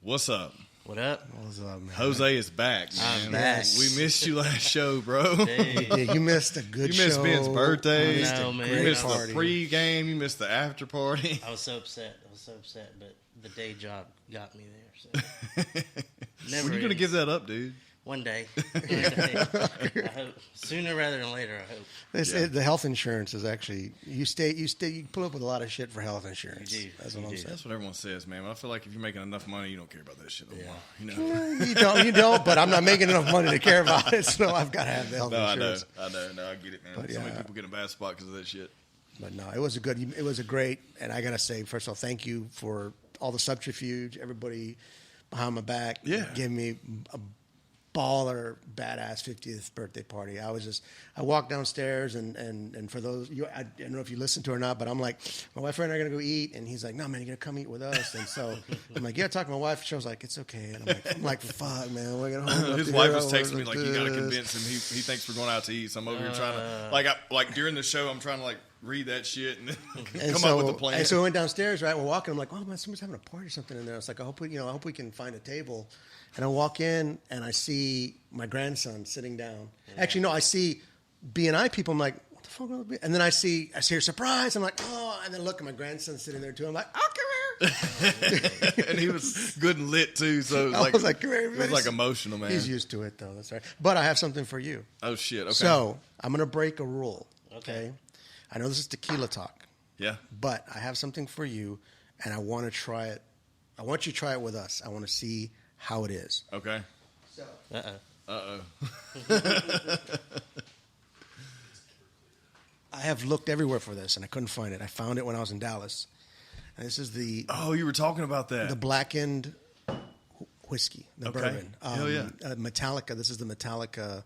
What's up? What up? What's up, man? Jose is back, man. I'm back. We missed you last show, bro. Hey. Yeah, you missed a good show. You missed Ben's birthday. I know, man. You missed party. the pre-game. You missed the after party. I was so upset. But the day job got me there. So. Never When are you gonna ends. give that up, dude? One day. I hope. Sooner rather than later, I hope. The health insurance is actually you pull up with a lot of shit for health insurance. You do. That's what You I'm do. saying. That's what everyone says, man. I feel like if you're making enough money, you don't care about that shit no more. You know? You don't, but I'm not making enough money to care about it, so I've got to have the health No, I know. insurance. No, I get it, man. But So many yeah. people get in a bad spot because of that shit. But no, it was a great, and I gotta say, first of all, thank you for all the subterfuge, everybody behind my back, Yeah. giving me a baller, badass 50th birthday party. I walked downstairs, and for those, I don't know if you listened to it or not, but I'm like, my wife and I are gonna go eat, and he's like, no, man, you're gonna come eat with us, and so I'm like, yeah, talk to my wife. She was like, it's okay, and I'm like, fuck, man, we're gonna home. His wife was texting me like, you got to convince him. He thinks we're going out to eat. So I'm over here trying to like during the show, I'm trying to like read that shit and come up with a plan. And so we went downstairs, right? We're walking. I'm like, oh man, someone's having a party or something in there. It's like, I hope we can find a table. And I walk in and I see my grandson sitting down. Yeah. Actually, no, I see B&I people. I'm like, what the fuck? And then I hear surprise. I'm like, oh, and then look at my grandson sitting there too. I'm like, oh, come here. And he was good and lit too. So I was like, come here. It was like emotional, man. He's used to it though. That's right. But I have something for you. Oh shit. Okay. So I'm gonna break a rule. Okay. I know this is tequila talk. Yeah. But I have something for you, and I want to try it. I want you to try it with us. I want to see how it is. Okay. So. I have looked everywhere for this, and I couldn't find it. I found it when I was in Dallas. And this is the Oh, you were talking about that. the blackened whiskey, the Okay. bourbon. Hell yeah. Metallica. This is the Metallica.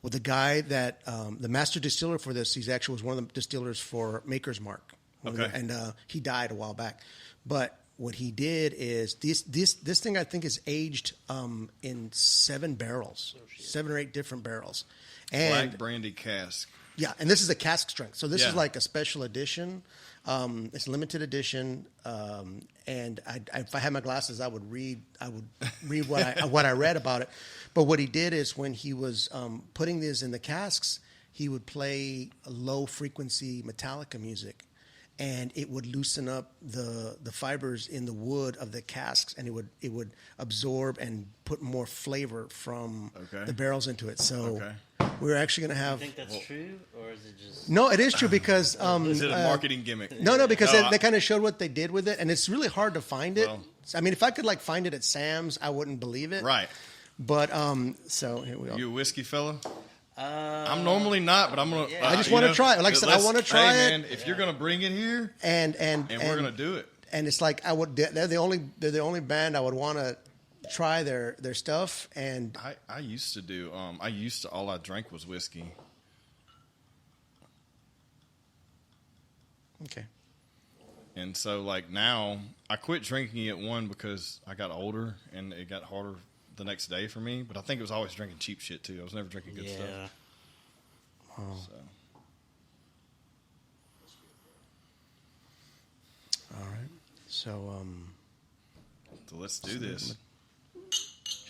Well, the guy that the master distiller for this, he's actually was one of the distillers for Maker's Mark. Okay. And he died a while back. But what he did is this thing I think is aged in 7 barrels, 7 or 8 different barrels. And Black brandy cask. yeah, and this is a cask strength. So this Yeah. is like a special edition. It's a limited edition. And if I had my glasses, I would read what I read about it. But what he did is when he was putting these in the casks, he would play low frequency Metallica music, and it would loosen up the fibers in the wood of the casks, and it would absorb and put more flavor from Okay. the barrels into it. So Okay. we're actually going to You have. think that's true, or is it just? No, it is true because Is it a marketing gimmick? no, because No, they kind of showed what they did with it, and it's really hard to find it. Well- I mean, if I could like find it at Sam's, I wouldn't believe it. Right. But so here we go. You a whiskey fella? I'm normally not, but I'm gonna. Yeah. I just you wanna know, try it. Like I said, I let's- wanna try hey, it. man, if you're gonna bring it here, and we're gonna do it. And it's like they're the only band I would want to try their stuff. And I used to do. All I drank was whiskey. okay, And so, like, now, I quit drinking it, one, because I got older, and it got harder the next day for me. But I think it was always drinking cheap shit, too. I was never drinking good Yeah. stuff. So. all right. So So let's do this.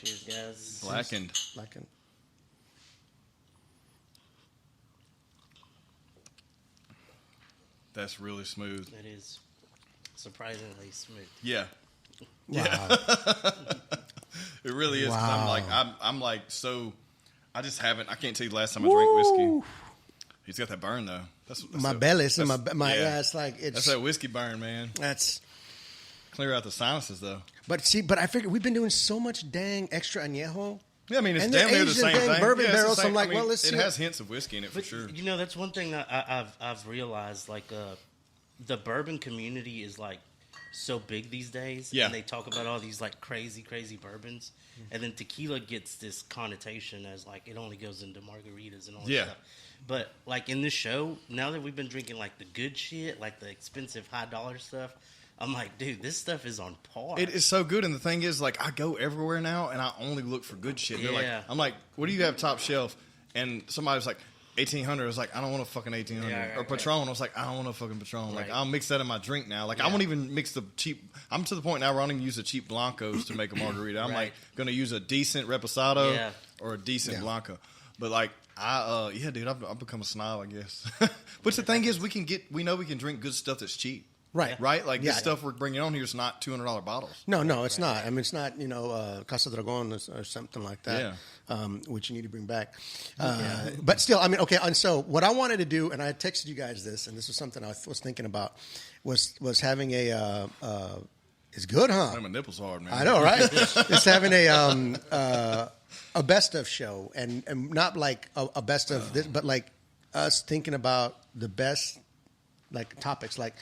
Cheers, guys. Blackened. like an, That's really smooth. It is surprisingly smooth. Yeah. wow. It really is. 'Cause Wow. I'm like, so, I just haven't, I can't tell you the last time I drank whiskey. He's got that burn, though. That's My that- belly, it's in that's- my yeah. It's like That's that whiskey burn, man. that's. Clear out the sinuses, though. But I figured we've been doing so much dang extra añejo. Yeah, I mean, it's And damn they're near the aged in same dang thing. bourbon Yeah, it's the barrels, so same- I'm like, I mean, well, let's it see has hints of whiskey in it for But sure. you know, that's one thing that I've realized. Like, the bourbon community is like so big these days. Yeah. And they talk about all these like crazy bourbons, and then tequila gets this connotation as like it only goes into margaritas and all that Yeah. stuff. But like in this show, now that we've been drinking like the good shit, like the expensive high dollar stuff, I'm like, dude, this stuff is on par. It is so good, and the thing is, like, I go everywhere now, and I only look for good shit. They're like, Yeah. I'm like, what do you have top shelf? And somebody's like, 1800. I was like, I don't want a fucking 1800. Yeah, right, or Patron. I was like, I don't want a fucking Patron. Like, Right. I'll mix that in my drink now. Like, I won't even mix the cheap. I'm to the point now where I don't even use the cheap Blancos to make a margarita. I'm Right. like, going to use a decent Reposado Yeah. or a decent Yeah. Blanco. But like, yeah, dude, I've become a snob, I guess. But the thing is, we know we can drink good stuff that's cheap. Right. Right? Like, this Yeah. stuff we're bringing on here is not $200 bottles. No, it's not. I mean, it's not, Casa Dragon or something like that, Yeah. which you need to bring back. But still, I mean, okay. And so what I wanted to do, and I texted you guys this, and this was something I was thinking about, was having it's good, huh? Man, my nipples hard, man. I know, right? It's having a best of show, and not like a best of this, but like us thinking about the best, like topics, like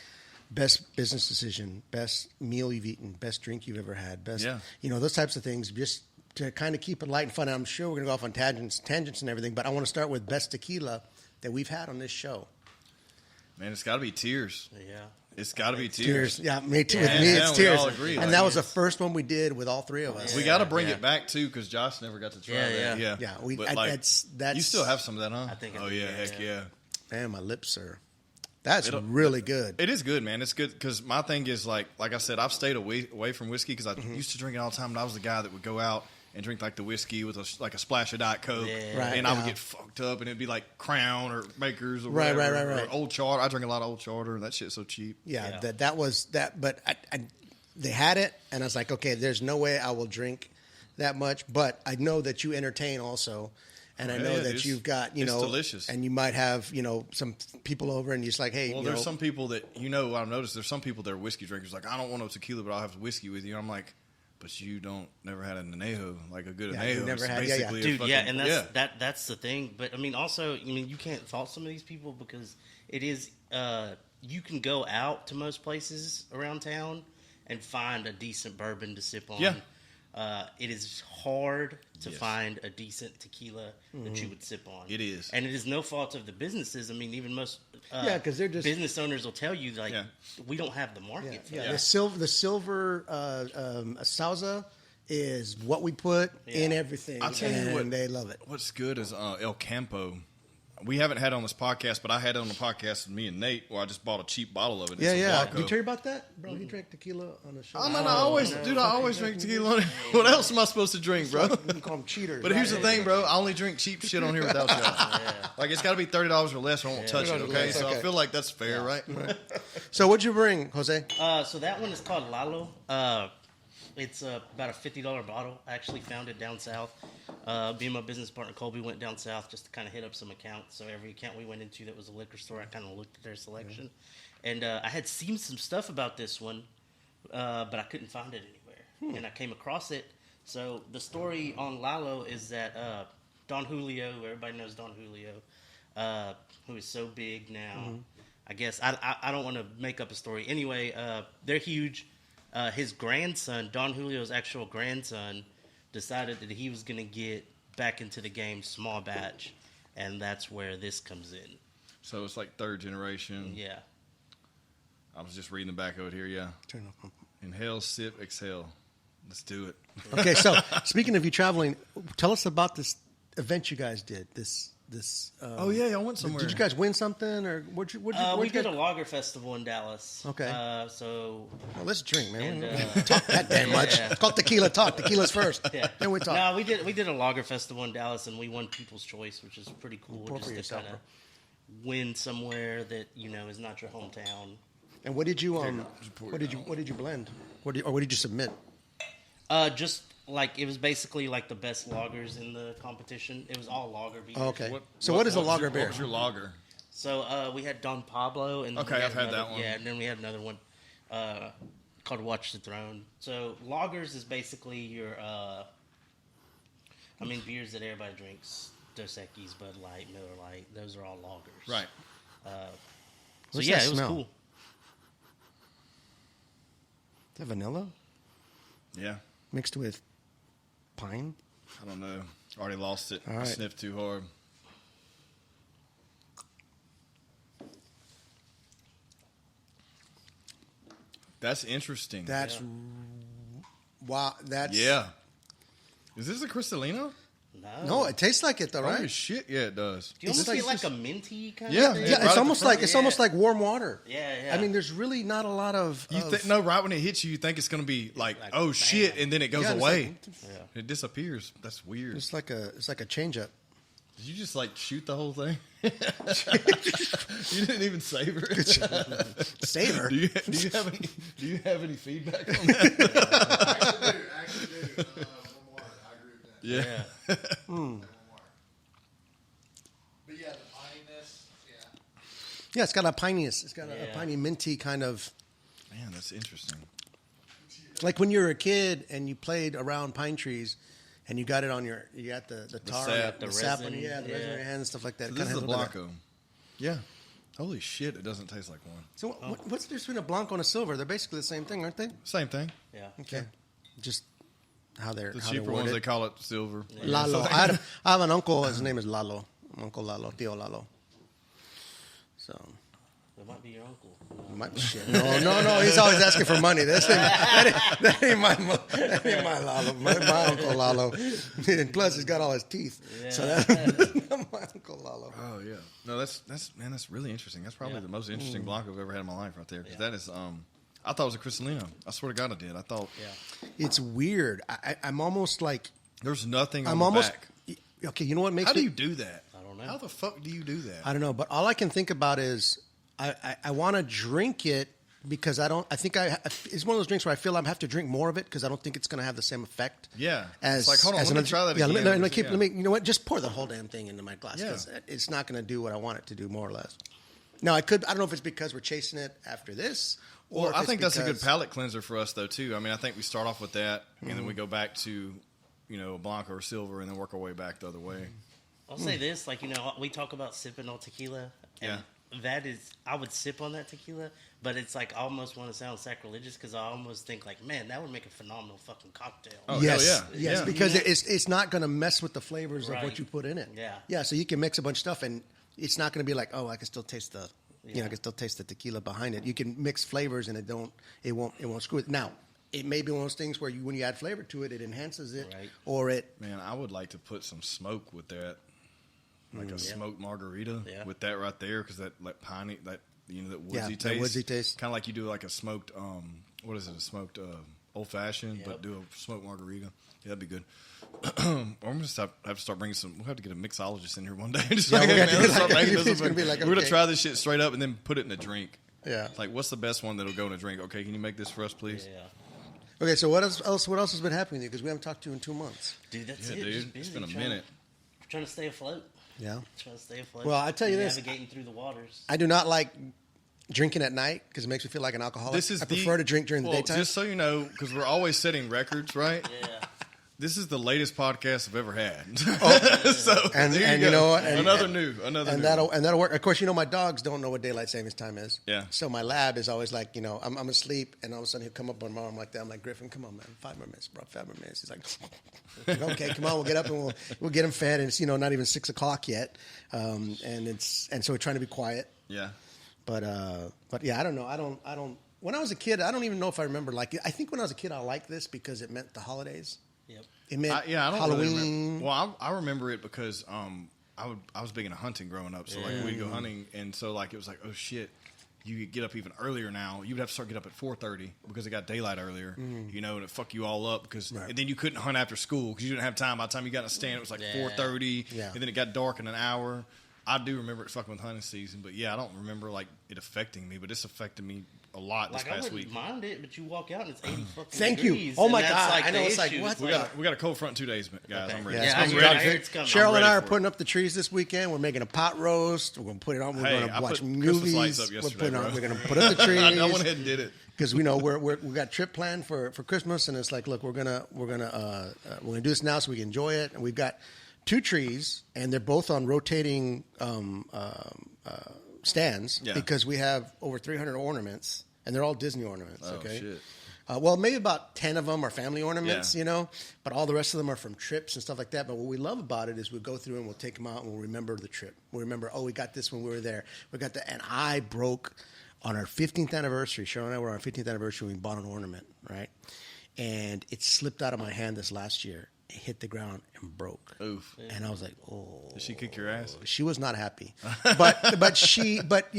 best business decision, best meal you've eaten, best drink you've ever had, best, those types of things, just to kind of keep it light and fun. And I'm sure we're going to go off on tangents and everything, but I want to start with best tequila that we've had on this show. Man, it's got to be Tears. Yeah. It's got to be Tears. Yeah, me too. Yeah, With me, it's we Tears. all agree. And Like, that was the first one we did with all three of us. We got to bring yeah. it back too, because Josh never got to try Yeah, that. yeah. Yeah, But, that's you still have some of that, huh? I think I Oh do, yeah, yeah, heck yeah. yeah. Man, my lips are. That's really good. It is good, man. It's good because my thing is like I said, I've stayed away from whiskey because I used to drink it all the time, and I was the guy that would go out and drink like the whiskey with a splash of Diet Coke, Yeah. Right, and I would yeah. get fucked up, and it'd be like Crown or Makers or Right, whatever, right. or Old Charter. I drink a lot of Old Charter, and that shit's so cheap. Yeah, Yeah. that was that. But they had it, and I was like, okay, there's no way I will drink that much. But I know that you entertain also, and I Yeah, know yeah, that it's- you've got it's delicious. and you might have some people over, and you're just like, hey, Well, there's some people that I've noticed. There's some people that are whiskey drinkers. Like, I don't want no tequila, but I'll have whiskey with you. And I'm like, but you never had a Anejo, like a good Yeah, Anejo. you never It's had- yeah, yeah. basically a Dude, fucking- yeah, and that's the thing. But I mean, also, you can't fault some of these people because it is. You can go out to most places around town and find a decent bourbon to sip on. Yeah. It is hard to Yes. find a decent tequila that you would sip on. It is. and it is no fault of the businesses. I mean, even most 'cause they're just business owners will tell you like Yeah. we don't have the market for yeah. that. The silver Sauza is what we put in Yeah. everything, I'll tell you and what- they love it. What's good is El Campo. We haven't had it on this podcast, but I had it on the podcast with me and Nate, where I just bought a cheap bottle of it. It's a Yeah. Blanco. Did he tell you about that, bro? He drank tequila on the show. I mean, I always drink tequila. What else am I supposed to drink, bro? You can call them cheaters. But here's the right? thing, bro. I only drink cheap shit on here without y'all. Like, it's got to be $30 or less, or I won't touch it. $30 Okay, less, so okay. I feel like that's fair, right? So what'd you bring, Jose? So that one is called Lalo. It's about a $50 bottle. I actually found it down south. Me and my business partner Colby went down south just to kind of hit up some accounts. So every account we went into that was a liquor store, I kind of looked at their selection. And I had seen some stuff about this one, but I couldn't find it anywhere. And I came across it. So the story on Lalo is that Don Julio, everybody knows Don Julio, who is so big now. I guess I don't want to make up a story. Anyway, they're huge. His grandson, Don Julio's actual grandson, decided that he was going to get back into the game small batch, and that's where this comes in. So it's like third generation. Yeah. I was just reading the back of it here. Yeah. Turn off. Inhale, sip, exhale. Let's do it. Okay, so speaking of you traveling, tell us about this event you guys did. This. Oh yeah, I went somewhere. Did you guys win something, or what'd you We guys? did a lager festival in Dallas. Okay. So Well, let's drink, man. And, We don't talk that damn much. yeah. It's called tequila talk. Tequila's first. yeah. Then we talk. No, we did a lager festival in Dallas, and we won People's Choice, which is pretty cool. Pour for Just to yourself, kind of win somewhere that is not your hometown. And what did you pour what it did you blend? What did you submit? Just like it was basically like the best lagers in the competition. It was all lager beers. Oh, okay. So what is a was lager your, beer? What was your lager? So we had Don Pablo, and Okay, we had I've had another- that one. Yeah, and then we had another one called Watch the Throne. So lagers is basically your, beers that everybody drinks: Dos Equis, Bud Light, Miller Lite. Those are all lagers. Right. So What's yeah, that it was smell? cool. Is that vanilla Yeah. mixed with pine? I don't know. Already lost it. All I right. sniffed too hard. That's interesting. That's wow. That's yeah. Is this a Cristalino? No, it tastes like it though, right? Holy shit, yeah, it does. Do you almost get like a minty kind Yeah, of thing? Yeah, right it's at almost the front, like it's almost like warm water. Yeah. I mean, there's really not a lot of. No, right when it hits you think it's gonna be like oh bam. shit, and then it goes Yeah, it's away. like- It disappears. That's weird. It's like a change up. Did you just like shoot the whole thing? You didn't even savor it. Savor. Do you have any feedback on that? Actually do. Warm water. I agree with that. Yeah. Warm water. But yeah, the pininess. Yeah. Yeah, it's got a pininess. It's got a piney minty kind of. Man, that's interesting. Like when you were a kid and you played around pine trees, and you got it on you got the tar, sap. the The sap, resin, the resin in your hand and stuff like that. So It this is kinda a has a little bit Blanco. Yeah. Holy shit, it doesn't taste like one. So what's the difference between a Blanco and a silver? They're basically the same thing, aren't they? Same thing. Yeah. Okay. Just how they're The how cheaper they're ones, worded. they call it silver. Lalo. I have an uncle. His name is Lalo. Uncle Lalo. Tio Lalo. So. It might be your uncle. Shit. No. He's always asking for money. That ain't my Lalo. My Uncle Lalo. And plus, he's got all his teeth. Yeah. So that's my Uncle Lalo. Oh yeah. No, that's really interesting. That's probably the most interesting Blanco I've ever had in my life right there. Because that is I thought it was a Cristalino. I swear to God I did. I thought It's weird. I'm almost like there's nothing on I'm the almost back. okay. You know what makes How me? do you do that? I don't know. How the fuck do you do that? I don't know, but all I can think about is I want to drink it because I think it's one of those drinks where I feel I have to drink more of it because I don't think it's going to have the same effect. Yeah. As It's like, hold on, as let me another- try that yeah, again. Let me you know what? Just pour the whole damn thing into my glass Yeah. because it's not going to do what I want it to do, more or less. Now I don't know if it's because we're chasing it after this. Or Well, if I it's think that's a good because- palate cleanser for us, though, too. I mean, I think we start off with that, and then we go back to, a Blanco or silver, and then work our way back the other way. I'll say this, like, we talk about sipping on tequila. And that is, I would sip on that tequila, but it's like, I almost want to sound sacrilegious because I almost think like, man, that would make a phenomenal fucking cocktail. Oh, Yes, hell yeah. yes, Yeah. because it's not going to mess with the flavors of what Right. you put in it. Yeah. yeah. So you can mix a bunch of stuff, and it's not going to be like, oh, I can still taste the, Yeah. I can still taste the tequila behind it. You can mix flavors, and it won't screw it. Now, it may be one of those things where when you add flavor to it, it enhances it, Right. or it. Man, I would like to put some smoke with that, like a smoked margarita with that right there, because that like piney, that that woodsy Yeah, taste, that woodsy taste. kind of like you do like a smoked, what is it, a smoked old fashioned, but do a smoked margarita. Yeah, that'd be good. I'm gonna have to start bringing some. We'll have to get a mixologist in here one day. Just Yeah, like, we're hey, gonna man, do let's start like- making this it's up. gonna be like, We're gonna okay. try this shit straight up and then put it in a drink. Yeah. It's like, what's the best one that'll go in a drink? Okay, can you make this for us, please? Yeah. Okay, so what else has been happening with you? Because we haven't talked to you in 2 months. Dude, that's Yeah, it. dude, Just it's busy, been a trying- minute. Trying to stay afloat. Yeah. Trying to stay afloat. Well, I tell you this. Navigating through the waters. I do not like drinking at night because it makes me feel like an alcoholic. I prefer to drink during the daytime. Just so you know, because we're always setting records, right? Yeah. This is the latest podcast I've ever had. Oh. so And there you go. know what? And another new. that'll work. Of course, my dogs don't know what daylight savings time is. Yeah. So my lab is always like, I'm asleep, and all of a sudden he'll come up on my arm like that. I'm like, Griffin, come on, man, 5 more minutes, bro, 5 more minutes. He's like, okay, come on, we'll get up and we'll get him fed, and it's not even 6 o'clock yet, and so we're trying to be quiet. Yeah. But yeah, I don't know. I don't. When I was a kid, I don't even know if I remember. Like, I think when I was a kid, I liked this because it meant the holidays. Yep. It meant I don't Halloween. Really remember. Well, I remember it because I was big into hunting growing up. So like we'd go hunting, and so like it was like, oh shit, you could get up even earlier now. You would have to get up at 4:30 because it got daylight earlier. And it fuck you all up because and then you couldn't hunt after school because you didn't have time. By the time you got in a stand, it was like 4:30, and then it got dark in an hour. I do remember it fucking with hunting season, but yeah, I don't remember like it affecting me, but it's affected me a lot this Like, I past wouldn't week. mind it, but you walk out and it's 80 fucking Thank you. degrees. Oh, my and that's, God. like, I know, the it's like, issue. what? We got a cold front 2 days, guys. Okay. I'm ready. Yeah, Yeah, it's I'm coming. ready. It's coming. Cheryl and ready I are for it. putting up the trees this weekend. We're making a pot roast. We're gonna put it on. We're Hey, gonna I watch put Christmas movies. lights up yesterday, bro. We're gonna put up the trees. I went ahead and did it. Because we got trip planned for Christmas, and it's like, look, we're gonna do this now so we can enjoy it. And we've got 2 trees, and they're both on rotating stands because we have over 300 ornaments, and they're all Disney ornaments. Oh, okay. shit. Well, maybe about 10 of them are family ornaments, Yeah. but all the rest of them are from trips and stuff like that. But what we love about it is we'll go through and we'll take them out and we'll remember the trip. We'll remember, oh, we got this when we were there. We got that. And I broke on our 15th anniversary. Cheryl and I were on our 15th anniversary. We bought an ornament, right? And it slipped out of my hand this last year. it hit the ground and broke. Oof. And I was like, oh. Did she kick your ass? She was not happy, but I saved like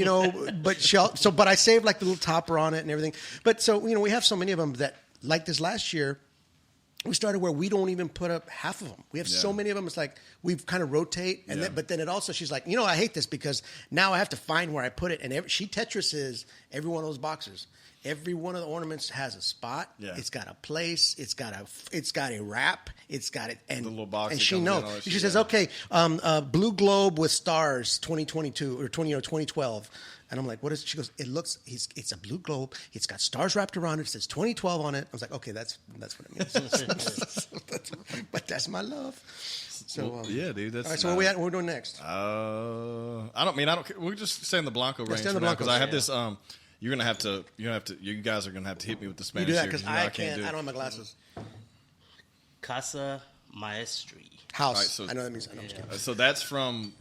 the little topper on it and everything. But so we have so many of them that like this last year. We started where we don't even put up half of them. We have so many of them. It's like we kind of rotate, and but then it also she's like, I hate this because now I have to find where I put it. And she Tetrises every one of those boxes. Every one of the ornaments has a spot. Yeah. It's got a place. It's got a wrap. It's got it and the little box. And she knows. She says, "Okay, blue globe with stars, 2022 or 2012." And I'm like, what is it? She goes, it's a blue globe. It's got stars wrapped around it. It says 2012 on it. I was like, okay, that's what it means. But that's my love. So yeah, dude. That's all right. So what we're doing next? I don't. We're just saying the Blanco range for now because I have this. You guys are gonna have to hit me with the Spanish. You do that here, because I can't. I don't have my glasses. Casa Maestri. House. Right, so, I know that means. I know I'm just kidding. So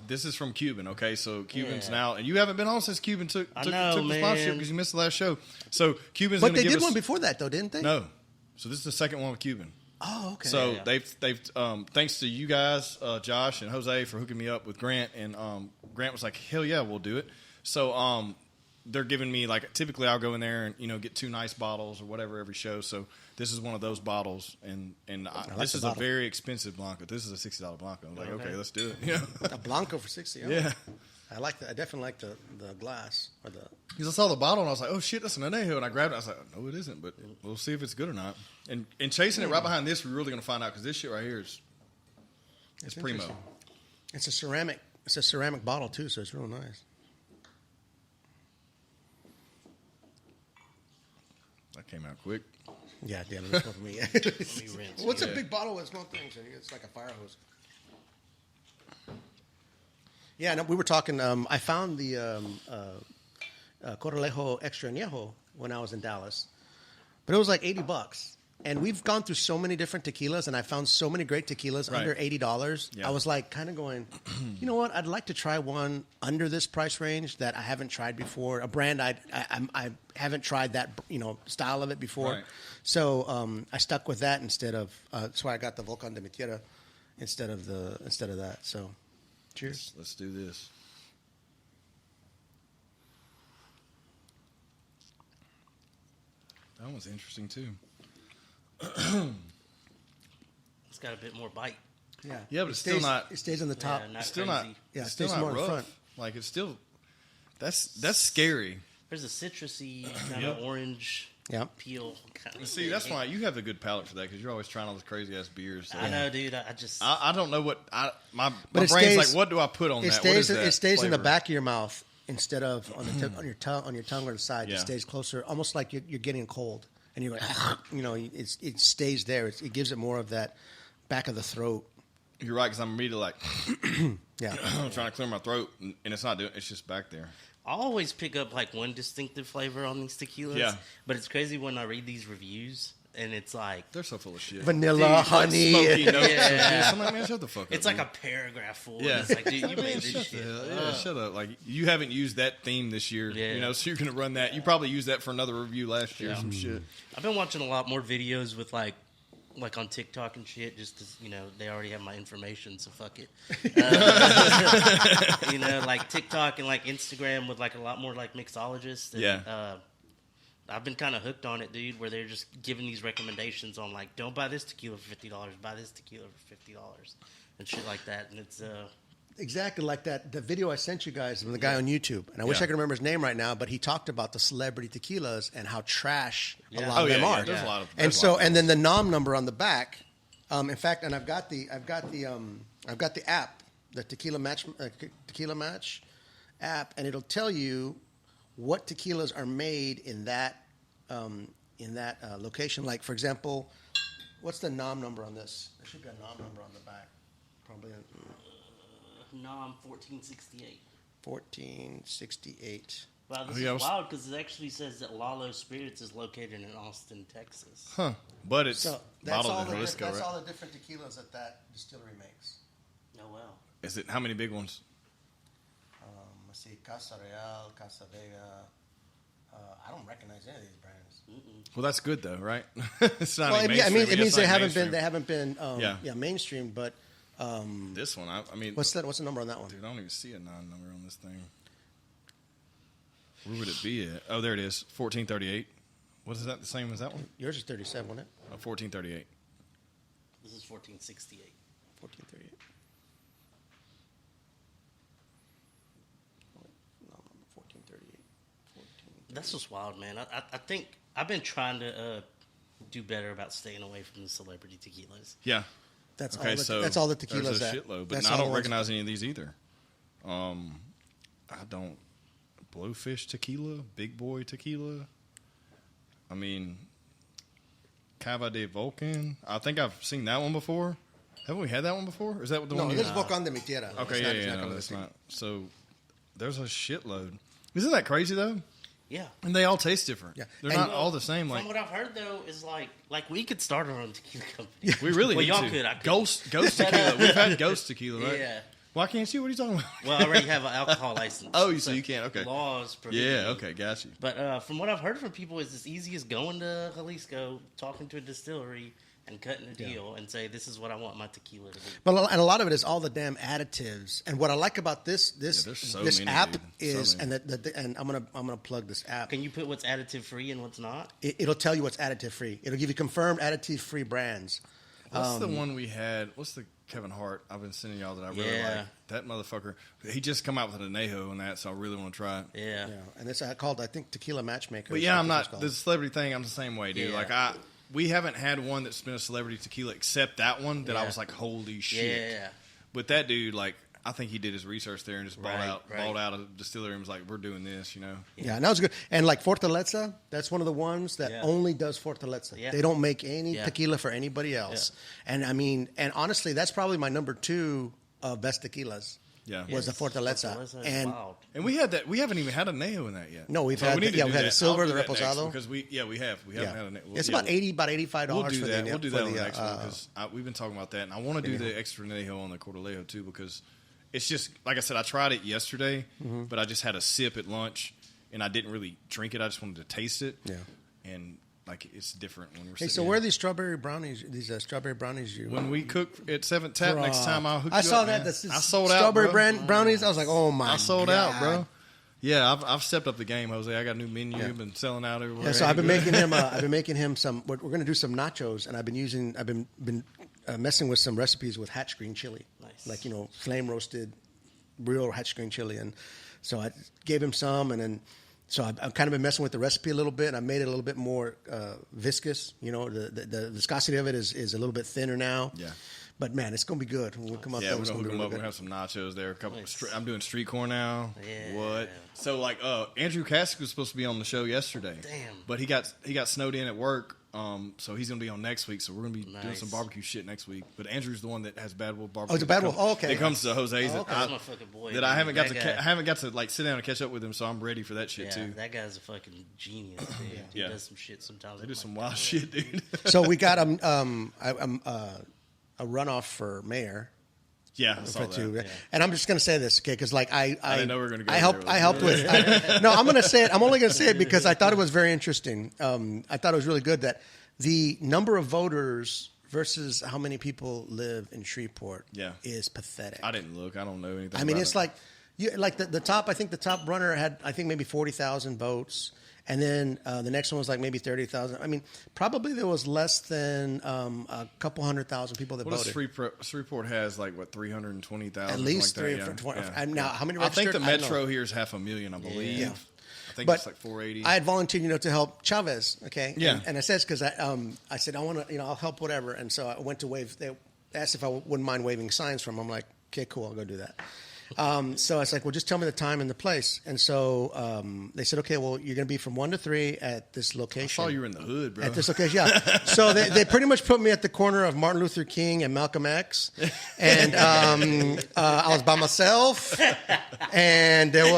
this is from Cuban. Okay, so Cubans now, and you haven't been on since Cuban took the sponsorship because you missed the last show. So Cubans. But they did one before that though, didn't they? No. So this is the second one with Cuban. Oh, okay. So they've thanks to you guys, Josh and Jose for hooking me up with Grant, and Grant was like, hell yeah, we'll do it. So they're giving me typically I'll go in there and get 2 nice bottles or whatever every show. So this is one of those bottles, and this is a very expensive Blanco. This is a $60 Blanco. I'm like, okay, let's do it. A Blanco for $60. Yeah. I like that. I definitely like the glass or the. Because I saw the bottle and I was like, oh shit, that's an Anejo, and I grabbed it. I was like, no, it isn't, but we'll see if it's good or not. And chasing it right behind this, we're really gonna find out because this shit right here is it's primo. It's a ceramic. It's a ceramic bottle too, so it's real nice. That came out quick. Yeah, damn, that's one for me. What's a big bottle with small things? It's like a fire hose. Yeah, no, we were talking. I found the Corralejo Extra Añejo when I was in Dallas, but it was like $80. And we've gone through so many different tequilas, and I found so many great tequilas under $80. Yeah. I was like, kind of going, you know what? I'd like to try one under this price range that I haven't tried before. A brand I haven't tried that style of it before. Right. So I stuck with that instead of. That's why I got the Volcan de mi Tierra instead of that. So, cheers. Let's do this. That one's interesting too. It's got a bit more bite. Yeah, but it's still not. It stays on the top. Yeah, it's still not. Yeah, it's still not more in rough. front. Like it's still. That's scary. There's a citrusy kind of orange peel. See, that's why you have a good palate for that because you're always trying all those crazy ass beers. So. I know, dude. I just. I don't know what my brain's like. What do I put on that? It stays in the back of your mouth instead of on the on your tongue or the side. Yeah. It stays closer, almost like you're getting cold. And you're like, it stays there. It gives it more of that back of the throat. You're right, because I'm immediately like, I'm trying to clear my throat, and it's not doing. It's just back there. I always pick up one distinctive flavor on these tequilas. But it's crazy when I read these reviews, and it's like they're so full of shit. Vanilla, honey, smoky notes. I'm like, man, shut the fuck up. It's like a paragraph full. Yeah. It's like, dude, you made this shit. Shut up. Like you haven't used that theme this year. Yeah. So you're gonna run that. You probably used that for another review last year. Some shit. I've been watching a lot more videos with like on TikTok and shit. Just to, they already have my information, so fuck it. Like TikTok and like Instagram with like a lot more like mixologists. And, I've been kind of hooked on it, dude, where they're just giving these recommendations on, like, don't buy this tequila for $50, buy this tequila for $50, and shit like that. And it's exactly like that. The video I sent you guys from the guy on YouTube, and I wish I could remember his name right now, but he talked about the celebrity tequilas and how trash a lot of them are. There's a lot of, and then the nom number on the back. In fact, and I've got the app, the Tequila Match app, and it'll tell you what tequilas are made in that location. Like, for example, what's the nom number on this? There should be a nom number on the back. Probably nom 1468. 1468. Wow, this is wild because it actually says that Lalo Spirits is located in Austin, Texas. Huh. But it's that's bottled in Jalisco, right? That's all the different tequilas that distillery makes. Oh, wow. Is it, how many big ones? Let's see, Casa Real, Casa Vega, I don't recognize any of these brands. Well, that's good though, right? It's not. Well, any I mean, mainstream, it means it's they not haven't mainstream. been. They haven't been. Yeah. Mainstream. But This one, I mean, what's that? What's the number on that one? dude, I don't even see a 9 number on this thing. Where would it be at? Oh, there it is. 1438. What is that? The same as that one? Yours is 37, wasn't it? 1438. This is 1468. 1438. No, 1438. That's just wild, man. I think I've been trying to do better about staying away from the celebrity tequilas. Yeah. That's Okay, all. so That's all the tequilas. there's a that, shitload, but that's I all don't the ones- recognize any of these either. I don't. Blowfish tequila, Big Boy tequila. I mean, Cava de Vulcan. I think I've seen that one before. Haven't we had that one before? Or is that the No, one? this is Volcán de mi Tierra. Okay, It's not- it's yeah, not no, Cava that's de not. So there's a shitload. Isn't that crazy though? Yeah. And they all taste different. Yeah. They're And- not all the same. Like From what I've heard, though, is like we could start our own tequila company. we really Well, need y'all to. could, I could. Ghost tequila. We've had ghost tequila, right? Yeah. Why can't you? What are you talking about? Well, I already have an alcohol license. Oh, so you can't. Okay. Laws prohibit Yeah. me. Okay. Got you. But from what I've heard from people, is as easy as going to Jalisco, talking to a distillery, and cutting a deal, and say, "This is what I want my tequila to be." But and a lot of it is all the damn additives. And what I like about this there's so this many, app dude. So is, many. and I'm gonna plug this app. Can you put what's additive free and what's not? It'll tell you what's additive free. It'll give you confirmed additive free brands. What's the one we had? What's the Kevin Hart I've been sending y'all that I really Yeah. like? That motherfucker. He just come out with an anejo on that, so I really want to try it. Yeah. Yeah, and it's called I think Tequila Matchmaker. But yeah, I'm not the celebrity thing. I'm the same way, dude. Yeah. Like we haven't had one that's been a celebrity tequila except that one that I Yeah. was like, holy shit. Yeah. But that dude, like, I think he did his research there and just Right, bought out a distillery and was like, we're doing this, you know. Yeah, and that was good. And like Fortaleza, that's one of the ones that Yeah. only does Fortaleza. Yeah. They don't make any Yeah. tequila for anybody else. And I mean, and honestly, that's probably my number 2 best tequilas. Yeah. Was the Fortaleza. Fortaleza is And wild. And we had that. We haven't even had a nejo in that yet. No, we've So had we need the- to we do had that. the silver, I'll do the that next reposado. because we have. We haven't had a nejo. It's Yeah, about $85 We'll do for that. the We'll do for that on the, the next one because we've been talking about that, and I want to do the extra nejo on the Cordalejo too because it's just like I said. I tried it yesterday, Mm-hmm. but I just had a sip at lunch, and I didn't really drink it. I just wanted to taste it. Yeah. and like it's different when we're. Hey, sitting so here. where are these strawberry brownies? These strawberry brownies you When we cook at 7th Tap next time, I'll hook you I saw up, that. man. This is I sold out, strawberry bro. brownies. I was like, oh my! I sold God. out, bro. Yeah, I've stepped up the game, Jose. I got a new menu. Yeah. Been selling out everywhere. Yeah, so I've been making him. I've been making him some. We're going to do some nachos, and I've been messing with some recipes with hatch green chili, Nice. like flame roasted, real hatch green chili, and so I gave him some, and then so I've kind of been messing with the recipe a little bit. And I made it a little bit more viscous. The viscosity of it is a little bit thinner now. Yeah. But man, it's going to be good when we come up. Yeah, there, we're it's gonna gonna hook be them really up. We're good. gonna have some nachos there. A couple. Nice. I'm doing street corn now. Yeah. What? So like, Andrew Cassick was supposed to be on the show yesterday. Damn. But he got snowed in at work. So he's gonna be on next week. So we're gonna be doing Nice. some barbecue shit next week. But Andrew's the one that has Bad Wolf Barbecue. Oh, it's a Bad Wolf. Oh, okay. It comes to Jose's. Oh, that okay. I- That's my fucking boy. that I haven't got That to. guy- I haven't got to like sit down and catch up with him. So I'm ready for that shit too. That guy's a fucking genius, dude. He Yeah. does some shit sometimes. They I'm do like, some wild shit, dude. So we got a runoff for mayor. Yeah, I saw For that. two. And I'm just going to say this, okay? Because like I didn't know we were gonna go I helped. there. I helped with. No, I'm going to say it. I'm only going to say it because I thought it was very interesting. I thought it was really good that the number of voters versus how many people live in Shreveport Yeah. is pathetic. I didn't look. I don't know anything. I mean, about it's it. like the top. I think the top runner had maybe 40,000 votes, and then the next one was like maybe 30,000. I mean, probably there was less than a couple 100,000 people that What does voted. Shreveport has like what 320,000? At least like that, 3 yeah. for 20. Yeah. And now, how many I think registered? the I don't know. metro here is 500,000, I believe. Yeah. I think But it's like 480. I had volunteered, to help Chavez. Okay. Yeah. And I said because I said I want to, I'll help whatever. And so I went to wave. They asked if I wouldn't mind waving signs from. I'm like, okay, cool, I'll go do that. So I was like, well, just tell me the time and the place. And so they said, okay, well, you're going to be from 1 to 3 at this I location. saw you were in the hood, bro. At this location, yeah. So they pretty much put me at the corner of Martin Luther King and Malcolm X, and I was by myself, and there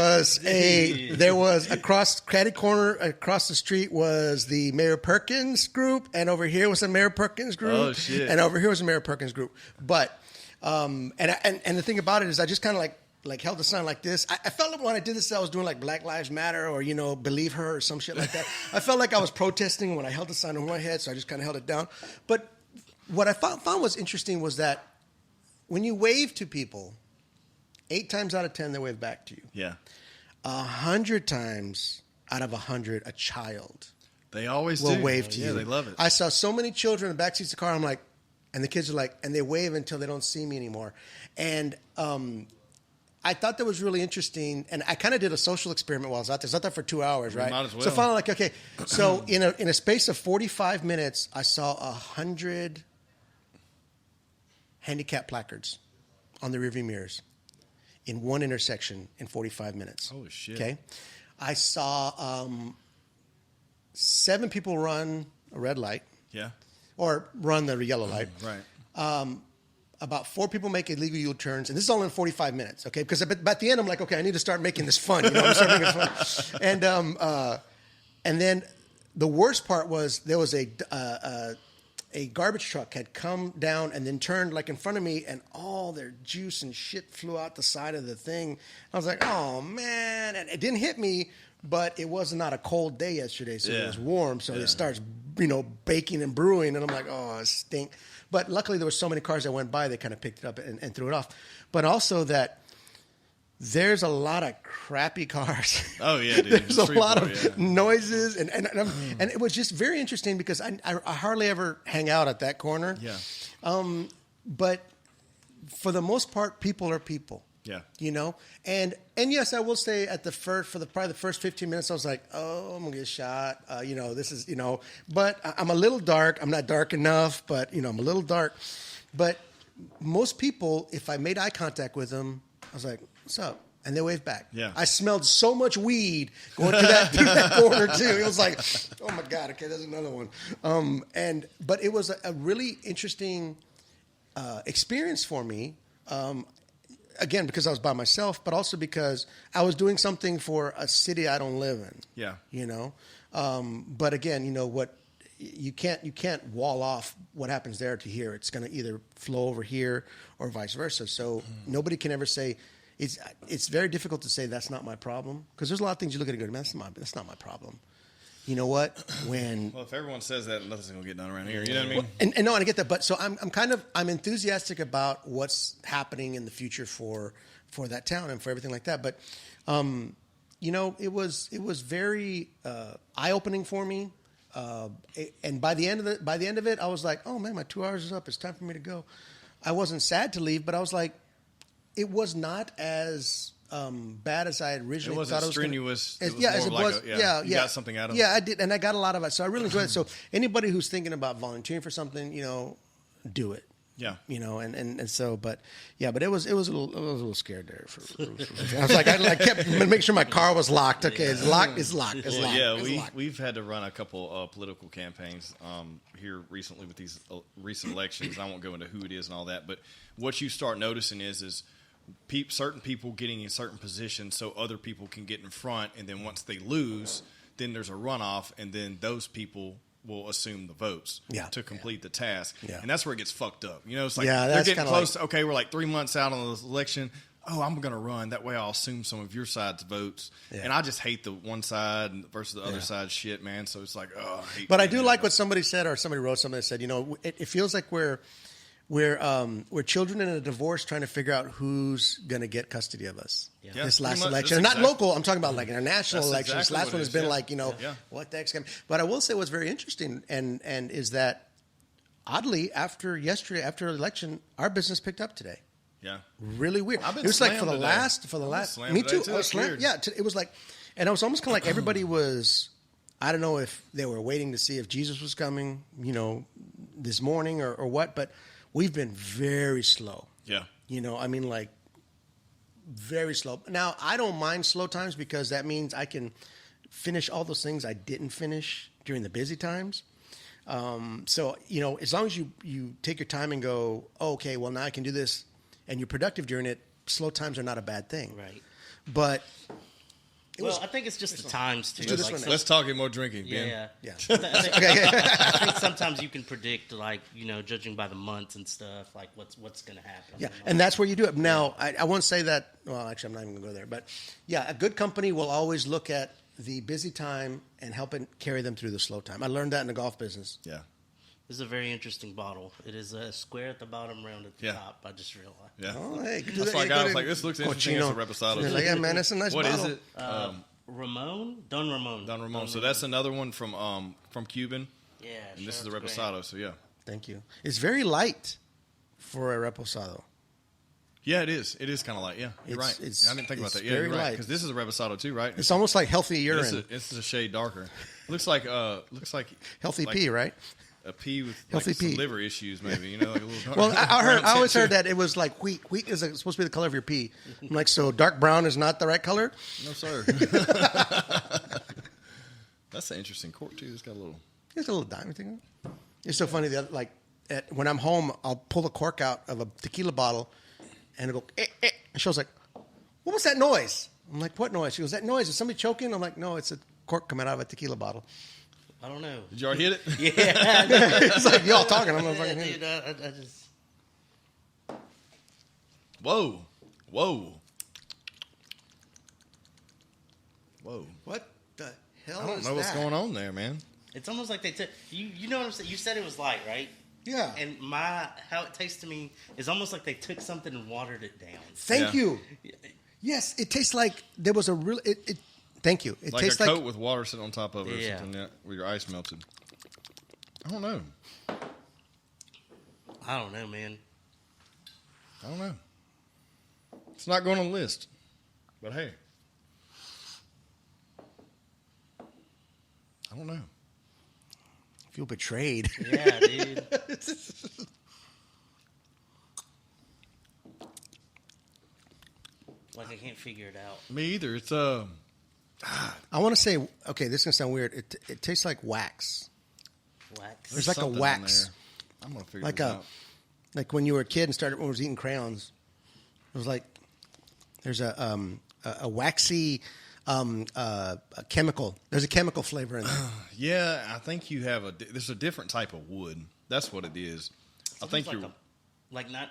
was across catty corner across the street was the Mayor Perkins group, and over here was the Mayor Perkins group, Oh, shit. and over here was the Mayor Perkins group. But and the thing about it is, I just kind of like like held the sign like this. I felt like when I did this, I was doing like Black Lives Matter or, Believe Her or some shit like that. I felt like I was protesting when I held the sign over my head, so I just kind of held it down. But what I found was interesting was that when you wave to people, 8 times out of 10, they wave back to you. Yeah. 100 times out of 100, a child They always will do. wave to yeah, you. they love it. I saw so many children in the backseats of the car. I'm like, and the kids are like, and they wave until they don't see me anymore. And I thought that was really interesting. And I kind of did a social experiment while I was out there. I was out there for 2 hours, right? Might as well. So finally, like, okay. So in a space of 45 minutes, I saw 100 handicap placards on the rearview mirrors in one intersection in 45 minutes. Holy shit. Okay. I saw 7 people run a red light Yeah. or run the yellow light. Right. About 4 people make illegal U-turns, and this is all in 45 minutes, okay? Because at the end, I'm like, okay, I need to start making this fun. I'm starting making this fun. And then the worst part was there was a garbage truck had come down and then turned like in front of me, and all their juice and shit flew out the side of the thing. I was like, oh man, and it didn't hit me, but it was not a cold day yesterday, so it was warm, so it starts, baking and brewing, and I'm like, oh, it stink. But luckily there were so many cars that went by, they kind of picked it up and threw it off. But also that there's a lot of crappy cars. Oh, yeah, dude. There's a Street lot boy, of noises. And it was just very interesting because I hardly ever hang out at that corner. Yeah. But for the most part, people are people. Yeah. And yes, I will say probably the first 15 minutes, I was like, oh, I'm gonna get shot. This is, but I'm a little dark. I'm not dark enough, but I'm a little dark. But most people, if I made eye contact with them, I was like, what's up? And they waved back. Yeah. I smelled so much weed going through that corner too. It was like, oh my God, okay, there's another one. But it was a really interesting experience for me. Again, because I was by myself, but also because I was doing something for a city I don't live in. Yeah. But again, what you can't wall off what happens there to here. It's going to either flow over here or vice versa. So nobody can ever say it's very difficult to say that's not my problem, because there's a lot of things you look at and go, man, that's not my problem. You know what? Well, if everyone says that, nothing's gonna get done around here. You know what I mean? And no, I get that. But so I'm enthusiastic about what's happening in the future for that town and for everything like that. But it was very eye opening for me. And by the end of it, I was like, oh man, my 2 hours is up. It's time for me to go. I wasn't sad to leave, but I was like, it was not as bad as I had originally thought it was. Strenuous. You got something out of it. Yeah, I did, and I got a lot of it. So I really enjoyed it. So anybody who's thinking about volunteering for something, do it. Yeah. But it was a little scared there. I was like, I kept make sure my car was locked. Okay, it's locked. It's locked. It's locked. Yeah, we've had to run a couple political campaigns here recently with these recent elections. I won't go into who it is and all that, but what you start noticing is certain people getting in certain positions so other people can get in front, and then once they lose, then there's a runoff, and then those people will assume the votes to complete the task. Yeah. And that's where it gets fucked up. It's like they're getting close. Okay, we're like 3 months out on this election. Oh, I'm going to run. That way I'll assume some of your side's votes. Yeah. And I just hate the one side versus the other side shit, man. So it's like, oh, I hate But I do like what somebody said, or somebody wrote something that said, it feels like we're children in a divorce trying to figure out who's going to get custody of us. Yeah. This last election. Not local. I'm talking about like in our national election. This last one has been like, what the heck's going to... But I will say what's very interesting and is that oddly, after the election, our business picked up today. Yeah. Really weird. I've been it was like for the today. last... Me too. I was slammed. Yeah. It was like... And it was almost kind of like everybody was... I don't know if they were waiting to see if Jesus was coming, this morning or what, but... We've been very slow. Yeah. Very slow. Now, I don't mind slow times because that means I can finish all those things I didn't finish during the busy times. So, as long as you take your time and go, oh, okay, well, now I can do this, and you're productive during it, slow times are not a bad thing. Right. But Well, I think it's just the times too. do this one Let's talk more drinking, Ben. Yeah. Yeah. I think sometimes you can predict, like, judging by the months and stuff, like what's going to happen. Yeah, and that's where you do it. Now, I won't say that. Well, actually, I'm not even going to go there. But yeah, a good company will always look at the busy time and help it carry them through the slow time. I learned that in the golf business. Yeah. This is a very interesting bottle. It is a square at the bottom, round at the top. I just realized. Yeah. Oh, hey, do That's that. why You I go was to like, this looks interesting. It's a Cochino. reposado. They're like, yeah, man, that's a nice What bottle. is it? Don Ramon. Don Ramon. So that's another one from Cuban. Yeah. And this is a shout out to reposado. So yeah. Thank you. It's very light for a reposado. Yeah, it is. It is kind of light. Yeah, you're right. I didn't think about it's that. Yeah, very you're right. light. Because this is a reposado too, right? It's almost like healthy urine. This is a shade darker. Looks like Healthy like pee, right? a pea with Healthy like some pee. liver issues, maybe. Like a little. Well, I always brown heard that it was like wheat. Wheat is supposed to be the color of your pee. I'm like, so dark brown is not the right color? No, sir. That's an interesting cork too. It's got a little. It's a little diamond thing. It's so funny that when I'm home, I'll pull the cork out of a tequila bottle, and it'll go. And she was like, "What was that noise?" I'm like, "What noise?" She goes, "That noise. Is somebody choking?" I'm like, "No, it's a cork coming out of a tequila bottle." I don't know. Did you already hit it? Yeah. It's like y'all talking. I'm not fucking Dude, hearing. I just. Whoa. What the hell? I don't is know what's that? going on there, man. It's almost like they took. You know what I'm saying? You said it was light, right? Yeah. And how it tastes to me is almost like they took something and watered it down. Thank Yeah. you. Yes, it tastes like there was a real. Thank you. It Like tastes a like coat with water sitting on top of it or Yeah. something. Yeah, where your ice melted. I don't know. I don't know, man. I don't know. It's not going on the list. But hey. I don't know. I feel betrayed. Yeah, dude. Like I can't figure it out. Me either. It's I want to say, okay, this is gonna sound weird. It tastes like wax. Wax. There's like a something in wax. there. I'm gonna figure Like this a out. like when you were a kid and started when was eating crayons. It was like there's a waxy a chemical. There's a chemical flavor in there. Yeah, I think you have there's a different type of wood. That's what it is. I think like you're. not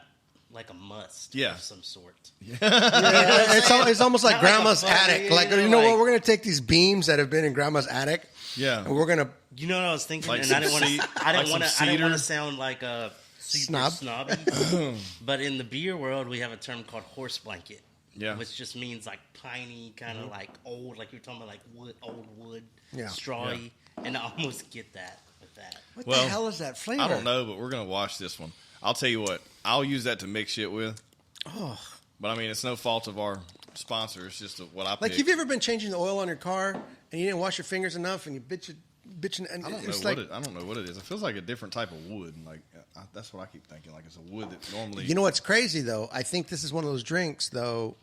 like a must Yeah. of some sort. It's almost like Not like a grandma's fun- attic. yeah, Like, you know, you know what? like- We're going to take these beams that have been in grandma's attic. Yeah. And we're going to. You know what I was thinking, Like and some I didn't want cedar- to. I didn't like want to. some I didn't want to cedar? sound like a super Snob. snobby. But in the beer world, we have a term called horse blanket. Yeah. Which just means like piney, kind of like old, like you're talking about, like old wood, Yeah. strawy, and I almost get that with that. What Well, the hell is that flavor? I don't know, but we're gonna watch this one. I'll tell you what. I'll use that to mix shit with. Oh. But I mean, it's no fault of our sponsor. It's just what I Like, picked. have you ever been changing the oil on your car and you didn't wash your fingers enough and you bitching? And I don't know it's what like, I don't know what it is. It feels like a different type of wood. Like that's what I keep thinking. Like it's a wood that normally. You know what's crazy though? I think this is one of those drinks though.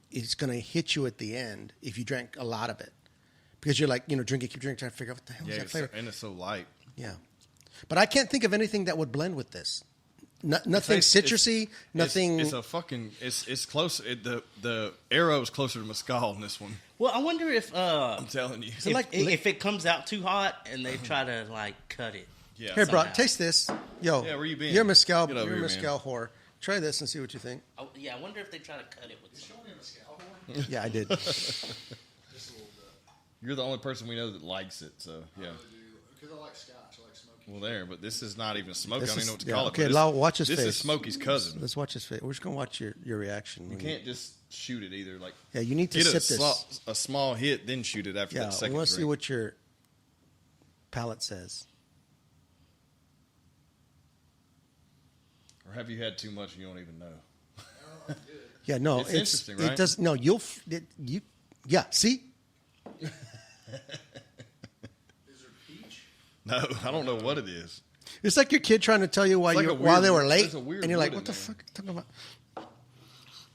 It's going to hit you at the end if you drank a lot of it, because you're like, drink it, keep drinking, trying to figure out what the hell is Yeah, that flavor. and it's so light. Yeah, but I can't think of anything that would blend with this. Nothing It's- citrusy. Nothing. It's a fucking. It's close. The arrow is closer to mescal in this one. Well, I wonder if I'm telling you. if it comes out too hot and they try to like cut it. Yeah. Here, bro, somehow. taste this. Yo, Yeah, where you been? You're a mezcal. Get over You're a here, mezcal whore. Try this and see what you think. Oh, yeah, I wonder if they try to cut it with. Showing him a scalpel? Just Yeah, I did. a little bit. You're the only person we know that likes it. So yeah. Because I like scotch. I like smoky. Well, there, but this is not even smoke. This I don't even is- know what to yeah, call okay, it. but Lau, watch his This face. is Smokey's cousin. Let's watch his face. We're just gonna watch your reaction. You can't just shoot it either. Like Yeah, you need to get sip this. a small hit, then shoot it after Yeah, that we second want to see drink. what your palate says. Or have you had too much and you don't even know? Yeah, no, It's interesting, right? It does. No, you. Yeah, see. Is there peach? No, I don't know what it is. It's like your kid trying to tell you why It's like you a while weird- they were late, there's a weird and you're like, wood "What in the there. fuck are you talking about?"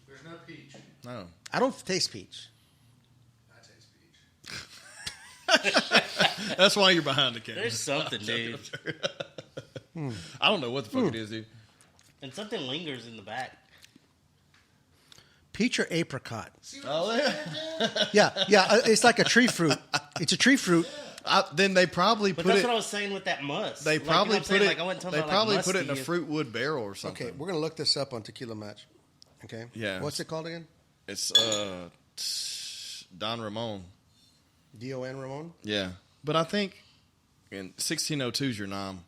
There's no peach. No. I don't taste peach. I taste peach. That's why you're behind the camera. There's something, dude, I don't know what the fuck it is, dude. and something lingers in the back. peach or apricot. Oh, yeah. Yeah. It's like a tree fruit. It's a tree fruit. Then they probably But put that's it. what I was saying with that must. They Like, you know probably what I'm saying? put it. Like, I wasn't talking They about, like, probably put it in a musty. fruit wood barrel or something. Okay, we're gonna look this up on Tequila Match. Okay. Yeah. What's it called again? It's Don Ramon. Don Ramon. Yeah, but I think in 1602 is your nom.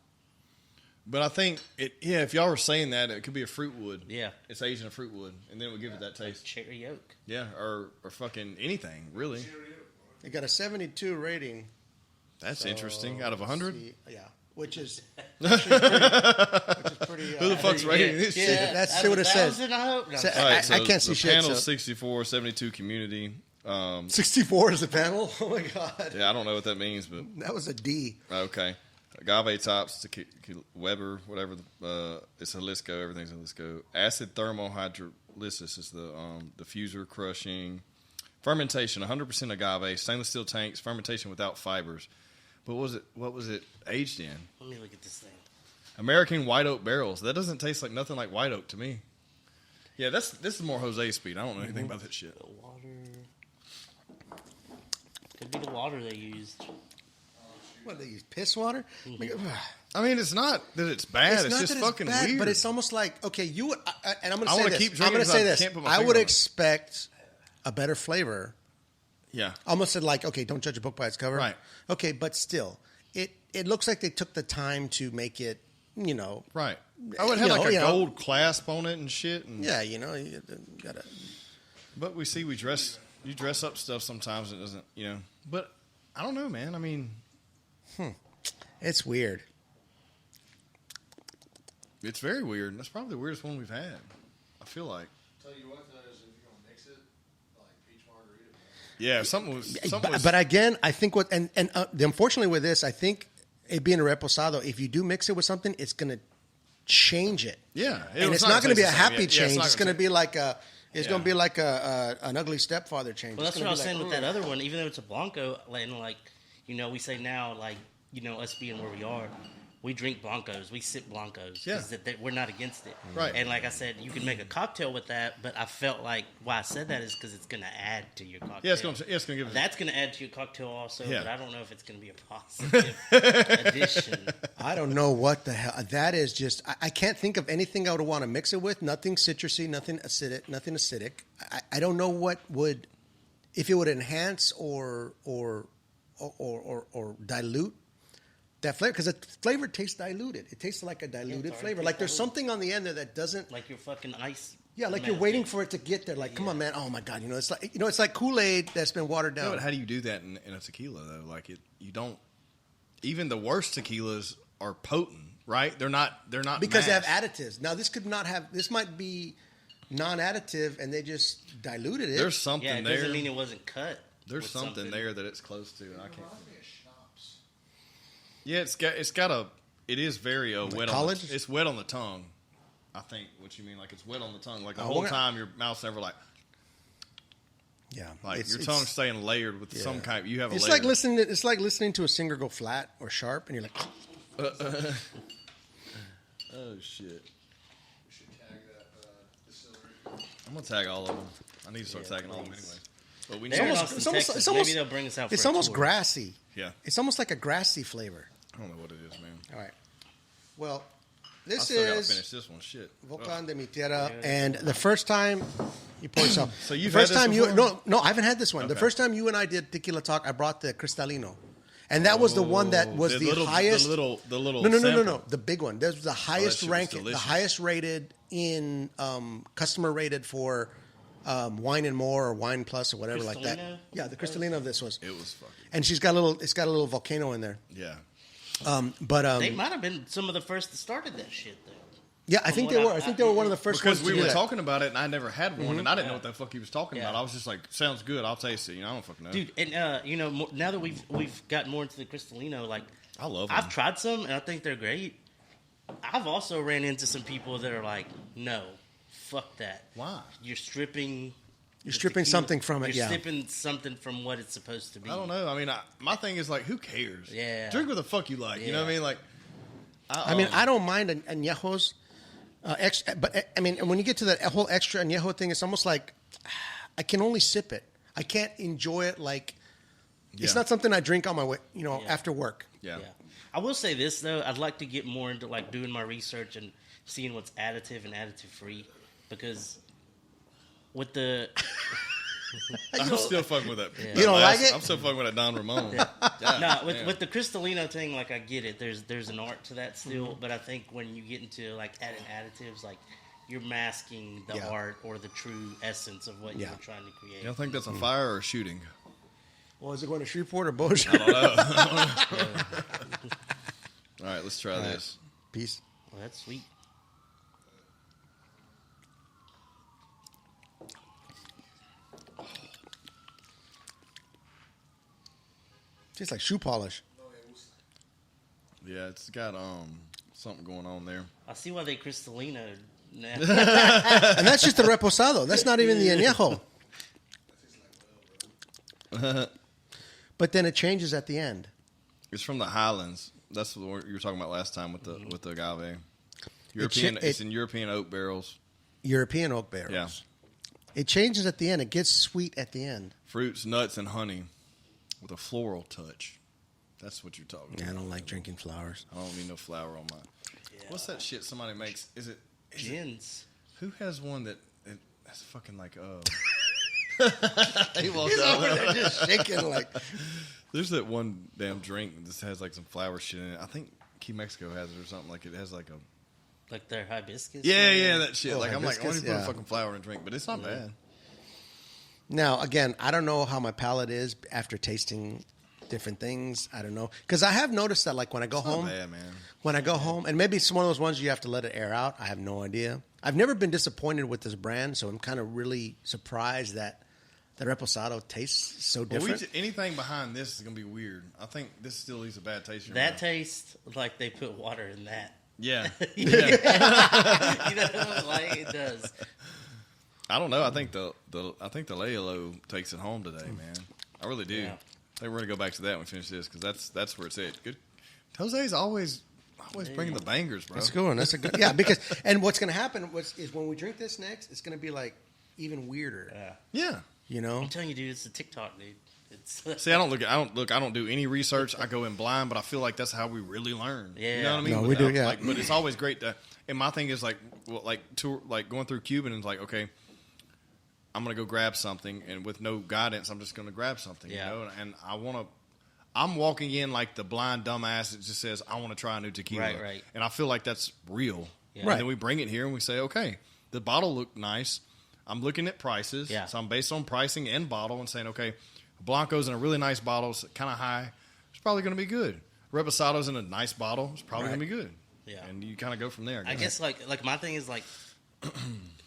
But I think if y'all were saying that, it could be a fruit wood. Yeah. It's aged in a fruit wood, and then it would give it that taste. Cherry oak. Yeah, or fucking anything really. It got a 72 rating. That's So, interesting. Out of 100, yeah, which is actually pretty. who the fuck's rating this shit? That's what it says. 1,000, I hope. No, So- All right, I can't see the shit, Panel so- 64, 72 community. 64 is the panel. Oh my god, Yeah, I don't know what that means, but that was a D. okay. Agave tops, Weber, whatever. It's a Lisco. Everything's a Lisco. Acid thermohydrolysis is the diffuser crushing. Fermentation, 100% agave. Stainless steel tanks. Fermentation without fibers. But what was it aged in? Let me look at this thing. American white oak barrels. That doesn't taste like nothing like white oak to me. Yeah, this is more Jose speed. I don't know anything about that shit. The water. Could be the water they used. What, they use piss water? I mean, it's not that it's bad. It's not just that fucking bad, weird. but it's almost like, okay, you would, and I'm going to I say wanna this. keep I'm drinking going to because say I this. can't put my I finger would on it. expect a better flavor. Yeah. I almost said like, okay, don't judge a book by its cover. Right. Okay, but still, it looks like they took the time to make it, Right. I would have like a you know. gold clasp on it and shit. And, yeah, you gotta. But we see you dress up stuff sometimes it doesn't, But I don't know, man. I mean, It's weird. it's very weird. That's probably the weirdest one we've had. I feel like. Tell you what, though, is if you're gonna mix it, like peach margarita. Yeah, something was. But again, I think unfortunately with this, I think it being a reposado, if you do mix it with something, it's gonna change it. Yeah, And it's not going to be a taste the same. happy Yeah, change. not It's going to be like a. It's Yeah. going to be like an ugly stepfather change. Well, It's that's what I was gonna saying be with like, that other one. Even though it's a Blanco, and we say now, us being where we are, we drink Blancos, we sip Blancos. Yeah. 'Cause we're not against it. Right. And like I said, you can make a cocktail with that, but I felt like why I said that is because it's going to add to your cocktail. Yeah, it's gonna give it. That's going to add to your cocktail also, Yeah. but I don't know if it's going to be a positive addition. I don't know what the hell that is. Just I can't think of anything I would want to mix it with. Nothing citrusy, nothing acidic. I don't know what would, if it would enhance or dilute that flavor, because the flavor tastes diluted. It tastes like a diluted sorry, flavor. it Like tastes there's something on the end there that doesn't. Like your fucking ice. Yeah, like you're melt. waiting for it to get there. Like, come on, man. Oh my god, it's like Kool-Aid that's been watered Yeah, down. but how do you do that in a tequila though? Like you don't. Even the worst tequilas are potent, right? They're not Because they have masked. additives. Now this could not have. This might be non-additive, and they just diluted it. There's something Yeah, it there. doesn't mean it wasn't cut. There's with something there that it's close to. And I can't. Reminds me of schnapps. Yeah, it is very wet. college? It's wet on the tongue. I think what you mean, like it's wet on the tongue, like the Oh, whole we're- time your mouth's never like yeah, your tongue's staying layered with some kind. You have a It's layer. like listening. It's like listening to a singer go flat or sharp, and you're like, Oh shit! We should tag that distillery. I'm gonna tag all of them. I need to start tagging all of them anyway. But we need They're in to- Austin, it's almost- Texas. it's almost- Maybe they'll bring us out for it's a almost tour. grassy. Yeah, It's almost like a grassy flavor. I don't know what it is, man. All right. Well, I this still gotta is finish this one. Shit. Volcan de mi Tierra, and the first time you pour yourself. So you've the first had this time you before? no, I haven't had this one. The Okay. first time you and I did Tequila Talk, I brought the Cristalino, and that was the one that was the highest. The little. No, sample. the big one. That was the highest shit was ranking, the delicious. highest rated in customer rated for Wine and More or Wine Plus or whatever like that. Cristalino? Yeah, the Cristalino of this was, It was fucking. and it's got a little volcano in there. Yeah. But They might have been some of the first that started that shit, though. yeah, I think what they were. I- I think they were one of the first Because ones we to do were that. talking about it, and I never had one, and I didn't know what the fuck he was talking Yeah. about. I was just like, "Sounds good. I'll taste it." I don't fucking know. Dude, and now that we've gotten more into the Cristalino, like I love I've them. tried some and I think they're great. I've also ran into some people that are like, no, fuck that. Why? You're stripping. You're the stripping tequila- something from it, You're yeah. stripping something from what it's supposed to be. I don't know. I mean, my thing is like, who cares? Yeah. Drink what the fuck you like. You know what I Yeah. mean? Like, I mean, I don't mind añejos, but I mean, when you get to that whole extra añejo thing, it's almost like I can only sip it. I can't enjoy it like. It's Yeah. not something I drink on my way, Yeah. after work. Yeah. I will say this though, I'd like to get more into like doing my research and seeing what's additive and additive free, because with the I'm still fucking with that. You don't like it? I'm still fucking with that Don Ramon. Yeah. no, damn. with the Cristalino thing, like I get it. There's an art to that still, but I think when you get into like adding additives, like you're masking the Yeah. art or the true essence of what Yeah. you're trying to create. You don't think that's a fire or a shooting? Well, is it going to Shreveport or Bossier? I don't know. All right, let's try this. Peace. Well, that's sweet. Tastes like shoe polish. Yeah, it's got something going on there. I see why they Cristalino. Nah. And that's just the reposado. That's not even the añejo. But then it changes at the end. It's from the Highlands. That's what you were talking about last time with the agave. European. It's in European oak barrels. European oak barrels. Yeah. It changes at the end. It gets sweet at the end. Fruits, nuts, and honey with a floral touch. That's what you're talking Yeah, I about. don't like drinking flowers. I don't need no flower on mine. What's that shit somebody makes? Is it Gins. who has one that's fucking like he walked He's out. over there just shaking like. There's that one damn drink that just has like some flower shit in it. I think Key Mexico has it or something. Like it has like a Like their hibiscus. yeah that shit. Oh, Like I'm like, why do you hibiscus? put a Yeah. fucking flower in a drink? But it's not bad. Now, again, I don't know how my palate is after tasting different things. I don't know. Because I have noticed that, like, when I go It's home, not bad, man. when I go home, and maybe it's one of those ones you have to let it air out. I have no idea. I've never been disappointed with this brand, so I'm kind of really surprised that the Reposado tastes so Well, different. anything behind this is gonna be weird. I think this still leaves a bad taste in your That mouth. tastes like they put water in that. Yeah. You know, like it does. I don't know. I think the Leolo takes it home today, man. I really do. Yeah. I think we're gonna go back to that when we finish this because that's where it's at. Good. Jose's always bringing the bangers, bro. That's a good one. That's a good. Yeah, because and what's going to happen is when we drink this next, it's going to be like even weirder. Yeah. You know. I'm telling you, dude, it's a TikTok, dude. It's See, I don't do any research. I go in blind, but I feel like that's how we really learn. Yeah. You know what I mean? No, we do, yeah. Like, but it's always great to. And my thing is like, going through Cuban and it's like, okay, I'm gonna go grab something, and with no guidance, I'm just gonna grab something. Yeah. You know, and I'm walking in like the blind dumbass that just says, I want to try a new tequila. Right. And I feel like that's real. Yeah. And Right. then we bring it here and we say, okay, the bottle looked nice. I'm looking at prices. Yeah. So I'm based on pricing and bottle and saying, okay, Blanco's in a really nice bottle, kind of high. It's probably going to be good. Reposado's in a nice bottle. It's probably Right. going to be good. Yeah. And you kind of go from there. I guess like my thing is like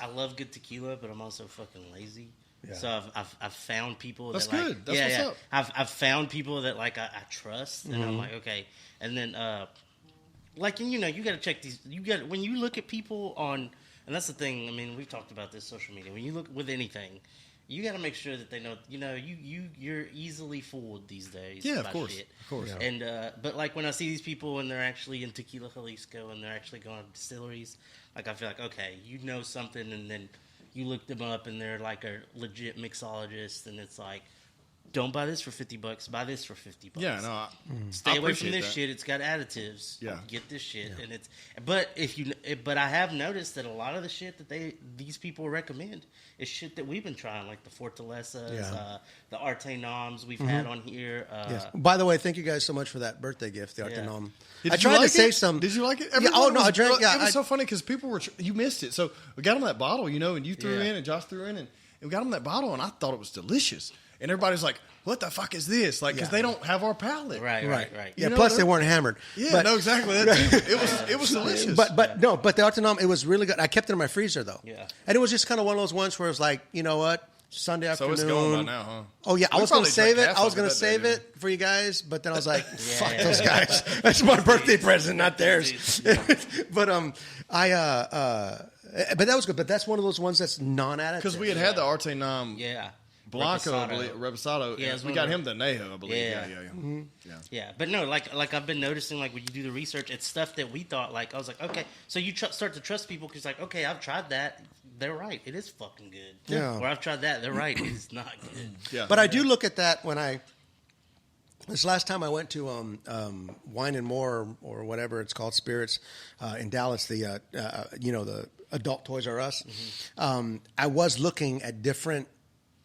I love good tequila, but I'm also fucking lazy. Yeah. So I've found people That's that like, good. That's what's up. I've found people that like I trust, and I'm like okay, and then like you know you got to check these. You got when you look at people on, and that's the thing. I mean we've talked about this social media. When you look with anything, you got to make sure that they know. You know you're easily fooled these days. Yeah, of by course. shit. Of course. Yeah. And but like when I see these people and they're actually in Tequila Jalisco and they're actually going to distilleries, like I feel like okay, you know something, and then you look them up and they're like a legit mixologist, and it's like, don't buy this for $50. Buy this for $50. Yeah, no. Stay I away from appreciate this that. shit. It's got additives. Yeah. Get this shit, and it's. But I have noticed that a lot of the shit that these people recommend is shit that we've been trying, like the Fortalezas, Yeah. the Arte Noms we've had on here. Yes. By the way, thank you guys so much for that birthday gift, the Yeah. Artenom. Did I you tried like to it? save some. Did you like it? Yeah, oh, no, I drank. Yeah, it was so funny because people were. You missed it. So we got them that bottle, you know, and you threw Yeah. in, and Josh threw in, and we got them that bottle, and I thought it was delicious. And everybody's like, "What the fuck is this?" Like, because Yeah. they don't have our palate. Right. Yeah, You know, plus they they're- weren't hammered. Yeah. But- No. Exactly. That too. It was delicious. But the Artenom, it was really good. I kept it in my freezer though. Yeah. And it was just kind of one of those ones where it's like, you know what, Sunday so afternoon. it's going by now, huh? Oh yeah, I We was going probably to save drank it. half I was of going to that day, save didn't it for you guys, but then I was like, fuck Yeah. those guys. That's my birthday present, not theirs. But but that was good. But that's one of those ones that's non-additive. Because we had the Arte Nam Yeah. Blanco, Reposado. I believe, Reposado. Yeah, Yeah, it's we one got of him the Nejo, I believe. Yeah. Yeah. Yeah, but no, like I've been noticing, like when you do the research, it's stuff that we thought, like I was like, okay, so you start to trust people because, like, okay, I've tried that. they're right. It is fucking good. Yeah. Where I've tried that, they're right. It's not good. Yeah. But I do look at that when this last time I went to Wine and More or whatever it's called, Spirits in Dallas, the the adult Toys R Us. I was looking at different.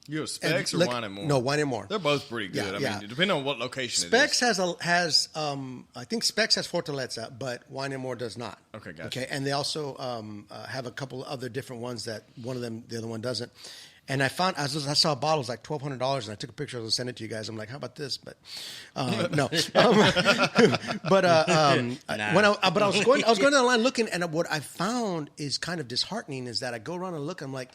You have Specs or Wine and More? No, Wine and More. They're both pretty good. Yeah, I mean, depending on what location Specs it is. has I think Specs has Fortaleza, but Wine and More does not. Okay, gotcha. Okay, and they also have a couple other different ones that one of them, the other one doesn't. And I saw a bottle was like $1,200, and I took a picture and sent it to you guys. I'm like, how about this? But no, but I was going down the line looking, and what I found is kind of disheartening. Is that I go around and look, I'm like,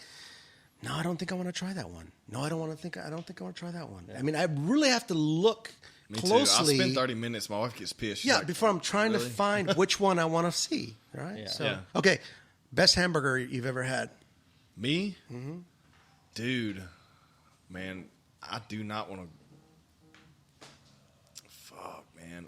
no, I don't think I want to try that one. No, I don't think I want to try that one. Yeah. I mean, I really have to look closely. I spend 30 minutes. My wife gets pissed. She's Yeah, like, before I'm trying to find which one I want to see. Right? Yeah. So, Yeah. okay, best hamburger you've ever had. Me? Mm-hmm. Dude, man, I do not want to. Fuck, man.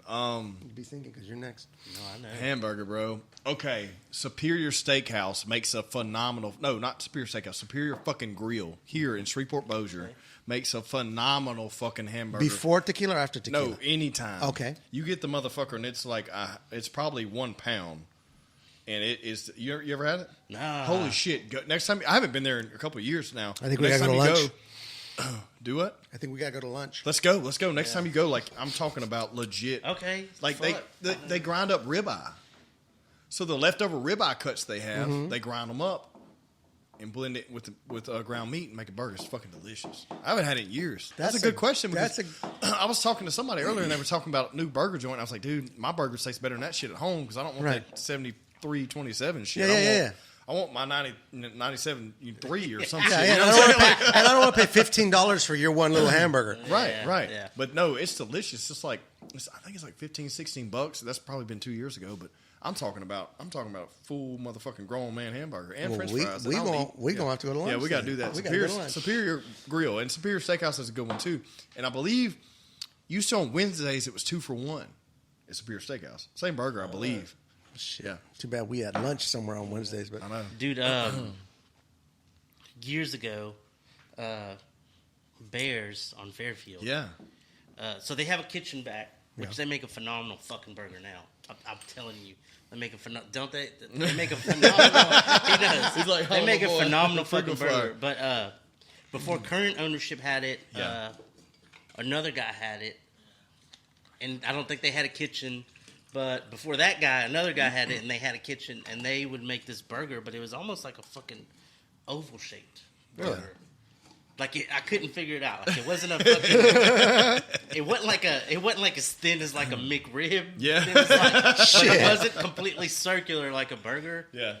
You'd be thinking because you're next. No, I know. Hamburger, bro. Okay, Superior Steakhouse makes a phenomenal. No, not Superior Steakhouse. Superior fucking Grill here in Shreveport Bossier makes a phenomenal fucking hamburger. Before tequila or after tequila? No, anytime. Okay. You get the motherfucker, and it's like it's probably 1 pound. And it is. You ever had it? Nah. Holy shit! Next time, I haven't been there in a couple of years now. I think we Next gotta go time to you lunch. Go, do what? I think we gotta go to lunch. Let's go. Next time you go, like I'm talking about legit. Okay. Like fuck. they grind up ribeye. So the leftover ribeye cuts they have, they grind them up and blend it with ground meat and make a burger. It's fucking delicious. I haven't had it in years. That's a good question. Because I was talking to somebody earlier and they were talking about a new burger joint. I was like, dude, my burger tastes better than that shit at home because I don't want that 73.27 shit. Yeah. I want my 97.3 or something. Yeah, shit. yeah. You know what I'm saying? I don't want to pay $15 for your one little hamburger. Right. Yeah. But no, it's delicious. It's like I think it's like $15-$16. That's probably been 2 years ago, but I'm talking about full motherfucking grown man hamburger and French fries. We gonna have to go to lunch. Yeah, we got to do that. We gotta go to lunch. Superior Grill and Superior Steakhouse is a good one too. And I believe used to on Wednesdays it was 2 for $1 at Superior Steakhouse. Same burger, I believe. Shit. Yeah. Too bad we had lunch somewhere on Wednesdays, but I know. Dude, years ago, Bears on Fairfield. Yeah. So they have a kitchen back, which they make a phenomenal fucking burger now. I'm telling you. They make a don't they? They make a phenomenal. He does. He's like, they make a boy, phenomenal freaking fucking burger. fire. But before current ownership had it, Yeah. another guy had it, and I don't think they had a kitchen. But before that guy, another guy had it, and they had a kitchen, and they would make this burger, but it was almost like a fucking oval shaped burger. Like I couldn't figure it out. Like it wasn't a fucking. it wasn't like as thin as like a McRib. Yeah. It was like, but it wasn't completely circular like a burger. Yeah.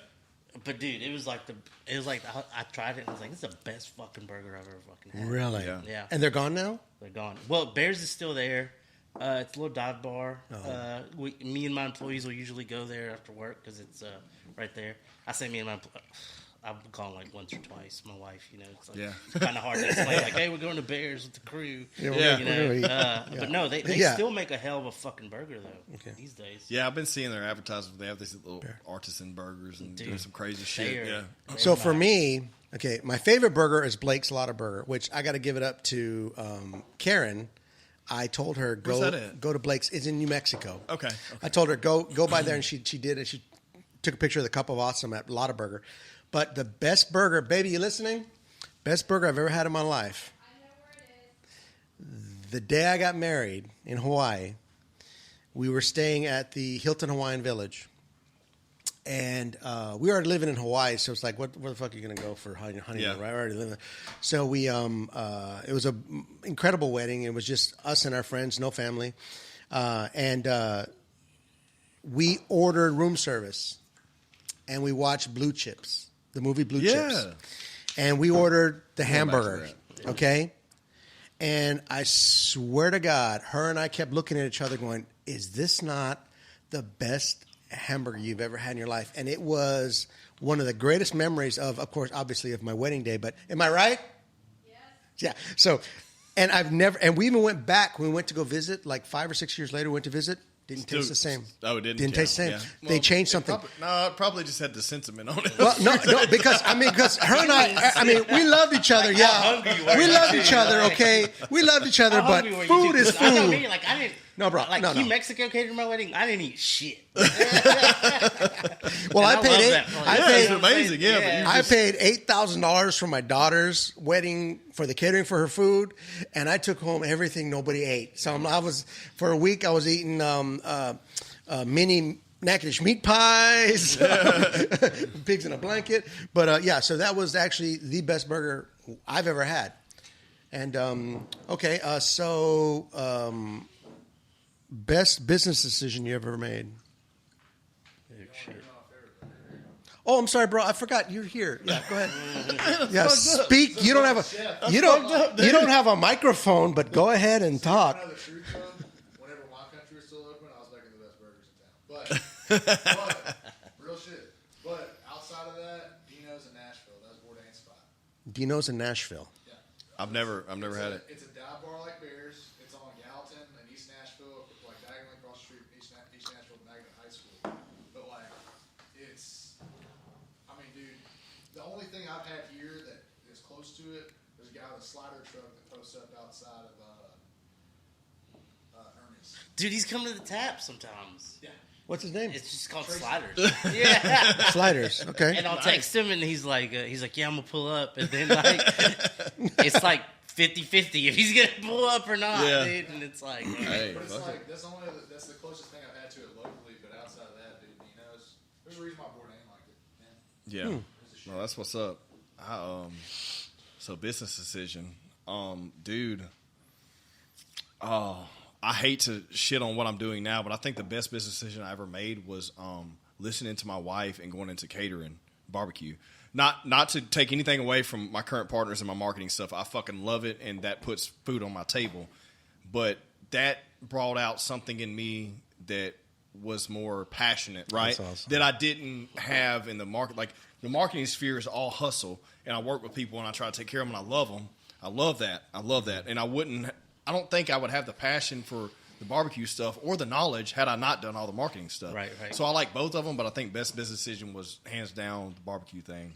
But dude, it was like I tried it and I was like, this is the best fucking burger I've ever fucking had. really, Yeah. And they're gone now. They're gone. Well, Bears is still there. It's a little dive bar. Me and my employees will usually go there after work because it's right there. I say me and my I've gone like once or twice. My wife, it's like it's kind of hard to explain. Like, hey, we're going to Bears with the crew. Yeah. But no, they still make a hell of a fucking burger though these days. Yeah, I've been seeing their advertisements. They have these little artisan burgers and doing some crazy shit. Yeah. So for me, my favorite burger is Blake's Lotta Burger, which I got to give it up to Karen. I told her Where's that at? go to Blake's. It's in New Mexico. Okay. I told her go by there, and she did it. She took a picture of the Cup of Awesome at Lotta Burger. But the best burger, baby, you listening? Best burger I've ever had in my life. I know where it is. The day I got married in Hawaii, we were staying at the Hilton Hawaiian Village. And we were already living in Hawaii, so it's like, where the fuck are you going to go for honeymoon, Yeah. right? We're already living there. So we, it was an incredible wedding. It was just us and our friends, no family. And we ordered room service, and we watched Blue Chips, the movie Blue Chips. And we ordered the hamburger, okay? And I swear to God, her and I kept looking at each other going, is this not the best hamburger you've ever had in your life? And it was one of the greatest memories of course, obviously, of my wedding day. But am I right? Yes. Yeah. So, and we even went back. We went to go visit, like 5 or 6 years later, we went to visit. Didn't taste the same. Oh, it didn't. Didn't taste the same. Yeah. They changed something. It probably just had the sentiment on it. Well, no, because her and I mean, we loved each other. Yeah, hungry were we you loved too? each other. Okay, we loved each other, How but hungry were you food too? is 'Cause I know me, food. like I didn't. No, bro. Like No. Mexico catered my wedding. I didn't eat shit. Well, And I love paid that eight. place. I Yeah, paid. it's amazing. Yeah, but you I paid $8,000 for my daughter's wedding for the catering for her food, and I took home everything nobody ate. So I was for a week. I was eating mini Natchitoches meat pies, pigs in a blanket. But yeah, so that was actually the best burger I've ever had. And best business decision you ever made? Oh, I'm sorry, bro. I forgot you're here. Yeah, go ahead. Yeah, speak. You don't have a microphone, but go ahead and talk. The truth from whenever Wine Country was still open, I was making the best burgers in town. But real shit. But outside of that, Dino's in Nashville. That was Bourdain's spot. Dino's in Nashville. Yeah. I've never had it. It's a dive bar like Bears. It's on Gallatin in East Nashville, like diagonally across the street from East Nashville Magnet High School. But like, I mean, dude, the only thing I've had here that is close to it, there's a guy with a slider truck that posts up outside of Ernest. Dude, he's coming to the tap sometimes. Yeah. What's his name? It's just called Sliders. Yeah. Sliders. Okay. And I'll text him, and he's like, yeah, I'm gonna pull up, and then like, it's like 50-50 if he's gonna pull up or not, Yeah. dude. And it's like, Hey, But it's fuck like it. that's the closest thing I've had to it locally. But outside of that, dude, Dino's. There's a reason why Bourdain liked it, man. Yeah. Well, that's what's up. So business decision, dude. I hate to shit on what I'm doing now, but I think the best business decision I ever made was listening to my wife and going into catering, barbecue. Not to take anything away from my current partners and my marketing stuff. I fucking love it, and that puts food on my table. But that brought out something in me that was more passionate, right? That's awesome. That I didn't have in the market. Like, the marketing sphere is all hustle, and I work with people, and I try to take care of them, and I love them. I love that. And I don't think I would have the passion for the barbecue stuff or the knowledge had I not done all the marketing stuff. Right. So I like both of them, but I think best business decision was hands down the barbecue thing,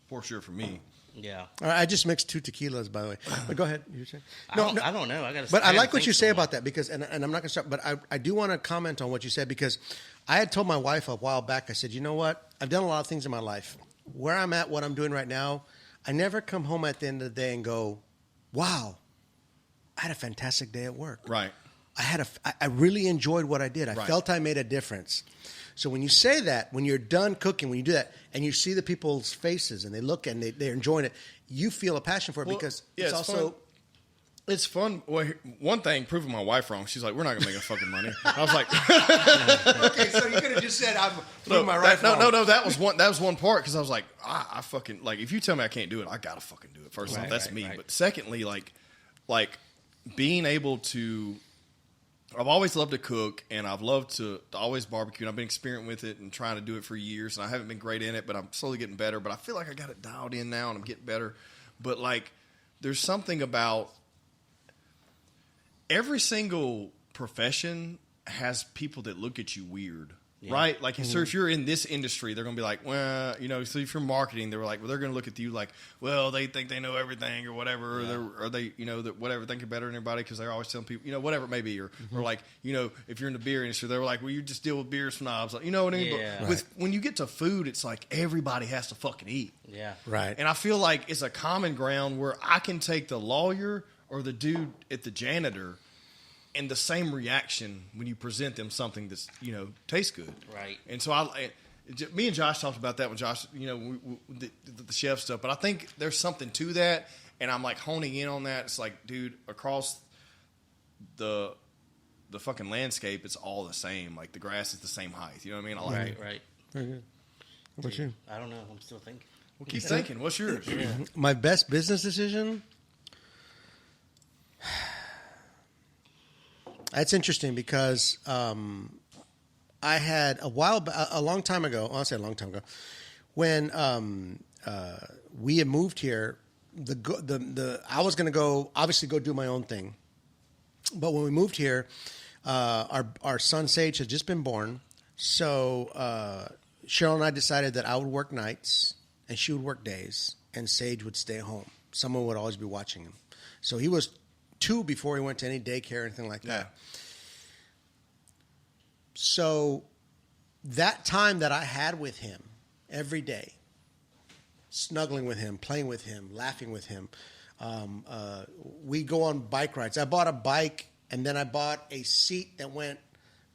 for sure for me. yeah. All right, I just mixed 2 tequilas, by the way. But go ahead. You were saying? I don't know. I got to. But I like what you say about that because, and I'm not going to start, but I do want to comment on what you said because I had told my wife a while back, I said, you know what? I've done a lot of things in my life. Where I'm at, what I'm doing right now, I never come home at the end of the day and go, wow, I had a fantastic day at work. Right. I really enjoyed what I did. I Right. felt I made a difference. So when you say that, when you're done cooking, when you do that, and you see the people's faces and they look and they're enjoying it, you feel a passion for it Well, because yeah, it's it's also... fun. It's fun. Well, one thing, proving my wife wrong. She's like, we're not going to make any fucking money. I was like... Okay, so you could have just said, I'm proving my right no, that was one part because I was like, I fucking... Like, if you tell me I can't do it, I got to fucking do it. First off, that's me. right. But secondly, like being able to... I've always loved to cook, and I've loved to always barbecue, and I've been experimenting with it and trying to do it for years, and I haven't been great in it, but I'm slowly getting better. But I feel like I got it dialed in now, and I'm getting better. But, like, there's something about every single profession has people that look at you weird. Yeah. Right? Like, so if you're in this industry, they're going to be like, well, so if you're marketing, they're like, well, they're going to look at you like, well, they think they know everything or whatever, or they, that whatever, think you're better than everybody because they're always telling people, whatever it may be. Or like, if you're in the beer industry, they're like, well, you just deal with beer snobs. Like, you know what I mean? Yeah. But when you get to food, it's like everybody has to fucking eat. Yeah. Right. And I feel like it's a common ground where I can take the lawyer or the dude at the janitor and the same reaction when you present them something that's, tastes good. Right. And so me and Josh talked about that when Josh, the chef stuff. But I think there's something to that, and I'm like honing in on that. It's like, dude, across the fucking landscape, it's all the same. Like the grass is the same height. You know what I mean? I like it. Right. Very good. What about you? I don't know. I'm still thinking. Well, keep thinking. What's yours? My best business decision? That's interesting because I had a long time ago, I'll say a long time ago, when we had moved here, I was going to obviously go do my own thing. But when we moved here, Our son Sage had just been born, so Cheryl and I decided that I would work nights and she would work days, and Sage would stay home. Someone would always be watching him. So he was 2 before he went to any daycare or anything like that. So that time that I had with him every day, snuggling with him, playing with him, laughing with him, we go on bike rides. I bought a bike, and then I bought a seat that went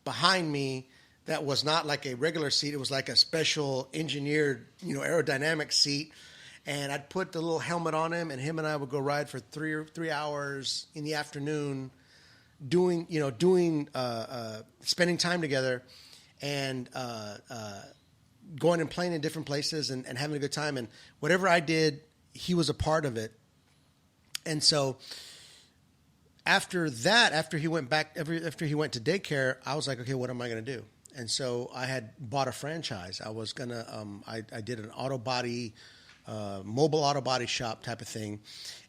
behind me that was not like a regular seat. It was like a special engineered, aerodynamic seat. And I'd put the little helmet on him, and him and I would go ride for 3 hours in the afternoon, spending time together, and going and playing in different places and having a good time. And whatever I did, he was a part of it. And so after that, after he went to daycare, I was like, okay, what am I going to do? And so I had bought a franchise. I was going to, I did an auto body, mobile auto body shop type of thing.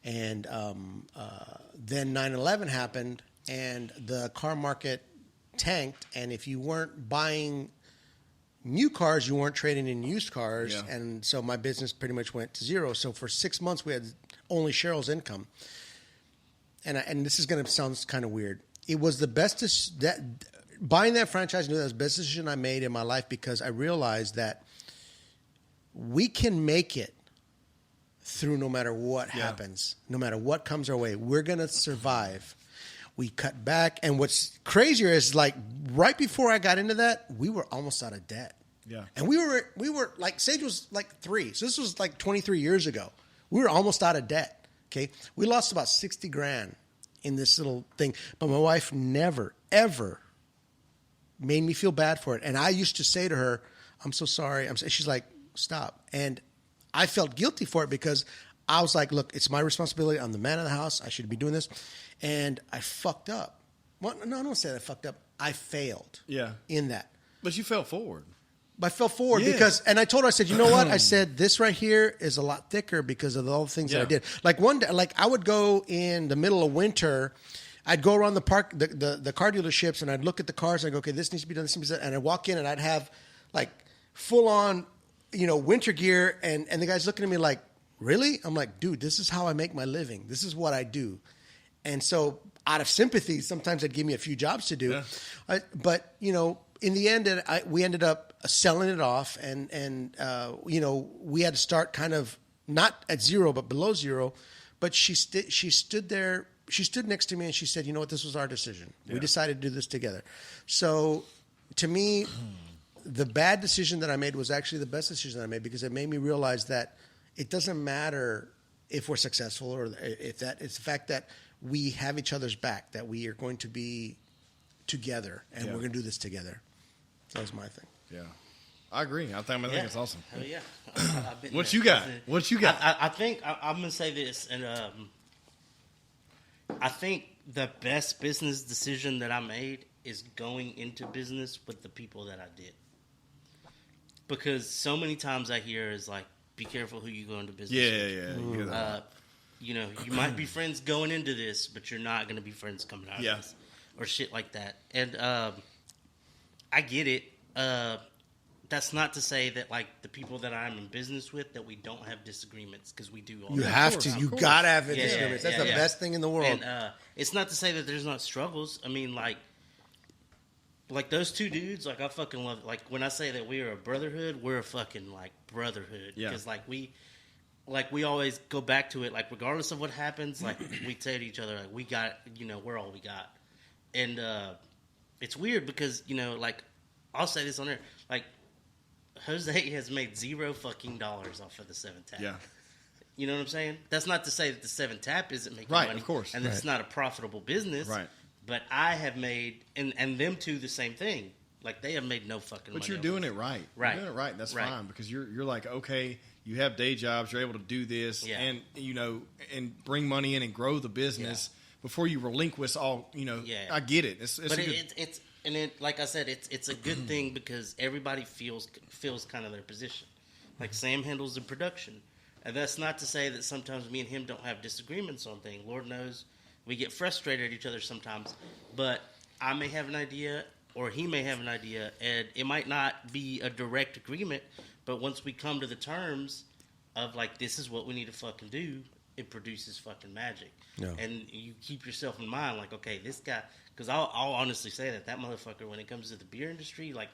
And then 9/11 happened, and the car market tanked. And if you weren't buying new cars, you weren't trading in used cars. Yeah. And so my business pretty much went to zero. So for 6 months, we had only Cheryl's income. And this is going to sound kind of weird. It was the best buying that franchise. That was the best decision I made in my life, because I realized that we can make it through no matter what happens, no matter what comes our way. We're going to survive. We cut back. And what's crazier is, like, right before I got into that, we were almost out of debt. Yeah. And we were like, Sage was like 3. So this was like 23 years ago. We were almost out of debt. Okay. We lost about $60,000 in this little thing, but my wife never, ever made me feel bad for it. And I used to say to her, I'm so sorry. She's like, stop. And I felt guilty for it, because I was like, look, it's my responsibility. I'm the man of the house. I should be doing this. And I fucked up. Well, no, I don't say that I fucked up. I failed in that. But you fell forward. I fell forward because, and I told her, I said, you know what? I said, this right here is a lot thicker because of all the things that I did. Like one day, like I would go in the middle of winter, I'd go around the park, the car dealerships, and I'd look at the cars and I'd go, okay, this needs to be done, this needs to be done. And I'd walk in and I'd have like full on, winter gear. And the guy's looking at me like, really? I'm like, dude, this is how I make my living. This is what I do. And so out of sympathy, sometimes they'd give me a few jobs to do. Yeah. But, in the end, we ended up selling it off, and we had to start kind of not at zero, but below zero. But she stood there. She stood next to me, and she said, "You know what? This was our decision. Yeah. We decided to do this together." So, to me, the bad decision that I made was actually the best decision that I made, because it made me realize that it doesn't matter if we're successful or if that. It's the fact that we have each other's back, that we are going to be together, and we're going to do this together. That was my thing. Yeah, I agree. I think it's awesome. Hell yeah. What you got? What you got? I think I'm going to say this, and I think the best business decision that I made is going into business with the people that I did. Because so many times I hear is like, be careful who you go into business with. Yeah. You might be friends going into this, but you're not going to be friends coming out of this. Or shit like that. And I get it. That's not to say that, like, the people that I'm in business with, that we don't have disagreements, because we do all You have to. You got to have disagreements. That's the best thing in the world. And it's not to say that there's not struggles. I mean, like those two dudes, like, I fucking love it. Like, when I say that we are a brotherhood, we're a fucking, like, brotherhood. Yeah. Because, we always go back to it, like, regardless of what happens, like, we say to each other, like, we got, we're all we got. And it's weird because, like, I'll say this on there, like, Jose has made $0 fucking dollars off of the 7 Tap. Yeah. You know what I'm saying? That's not to say that the 7 Tap isn't making right, money. Of course. And it's not a profitable business. Right. But I have made, and them two the same thing. Like, they have made no fucking money. But you're doing it right. Right. You're doing it right. That's fine, because you're like, okay, you have day jobs, you're able to do this, and, and bring money in and grow the business before you relinquish all, I get it. Like I said, it's a good thing, because everybody feels kind of their position. Like, Sam handles the production. And that's not to say that sometimes me and him don't have disagreements on things. Lord knows we get frustrated at each other sometimes. But I may have an idea, or he may have an idea, and it might not be a direct agreement, but once we come to the terms of like, this is what we need to fucking do, it produces fucking magic. Yeah. And you keep yourself in mind, like, okay, this guy, because I'll honestly say that motherfucker, when it comes to the beer industry, like,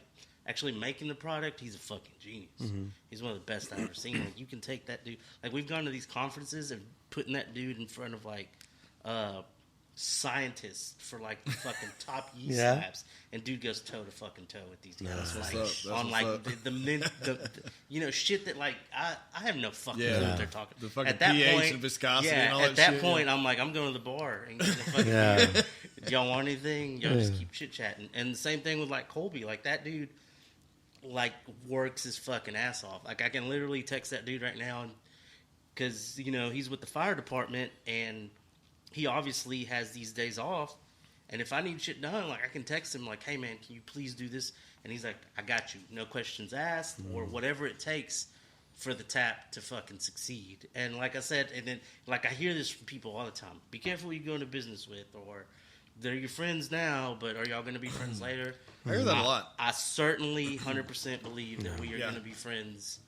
actually making the product, he's a fucking genius. Mm-hmm. He's one of the best I've ever seen. Like, you can take that dude, like, we've gone to these conferences and putting that dude in front of, like, scientists for like the fucking top yeast Yeah. labs, and dude goes toe to fucking toe with these guys, That's like what's up. That's on what's like up. the you know, shit that like I have no fucking Yeah. clue what they're talking. The fucking At that pH point, and viscosity yeah, and all at that shit, point, yeah. I'm like, I'm going to the bar and getting a fucking Yeah. beer. Do y'all want anything? Y'all just keep chit chatting. And the same thing with like Colby, like that dude, like works his fucking ass off. Like I can literally text that dude right now, because you know he's with the fire department and he obviously has these days off, and if I need shit done, like I can text him like, hey man, can you please do this? And he's like, I got you, no questions asked, or whatever it takes for the tap to fucking succeed. And like I said, and then like I hear this from people all the time, be careful who you go into business with, or they're your friends now, but are y'all going to be friends later? I hear that a lot. I certainly 100% believe that we are Yeah. going to be friends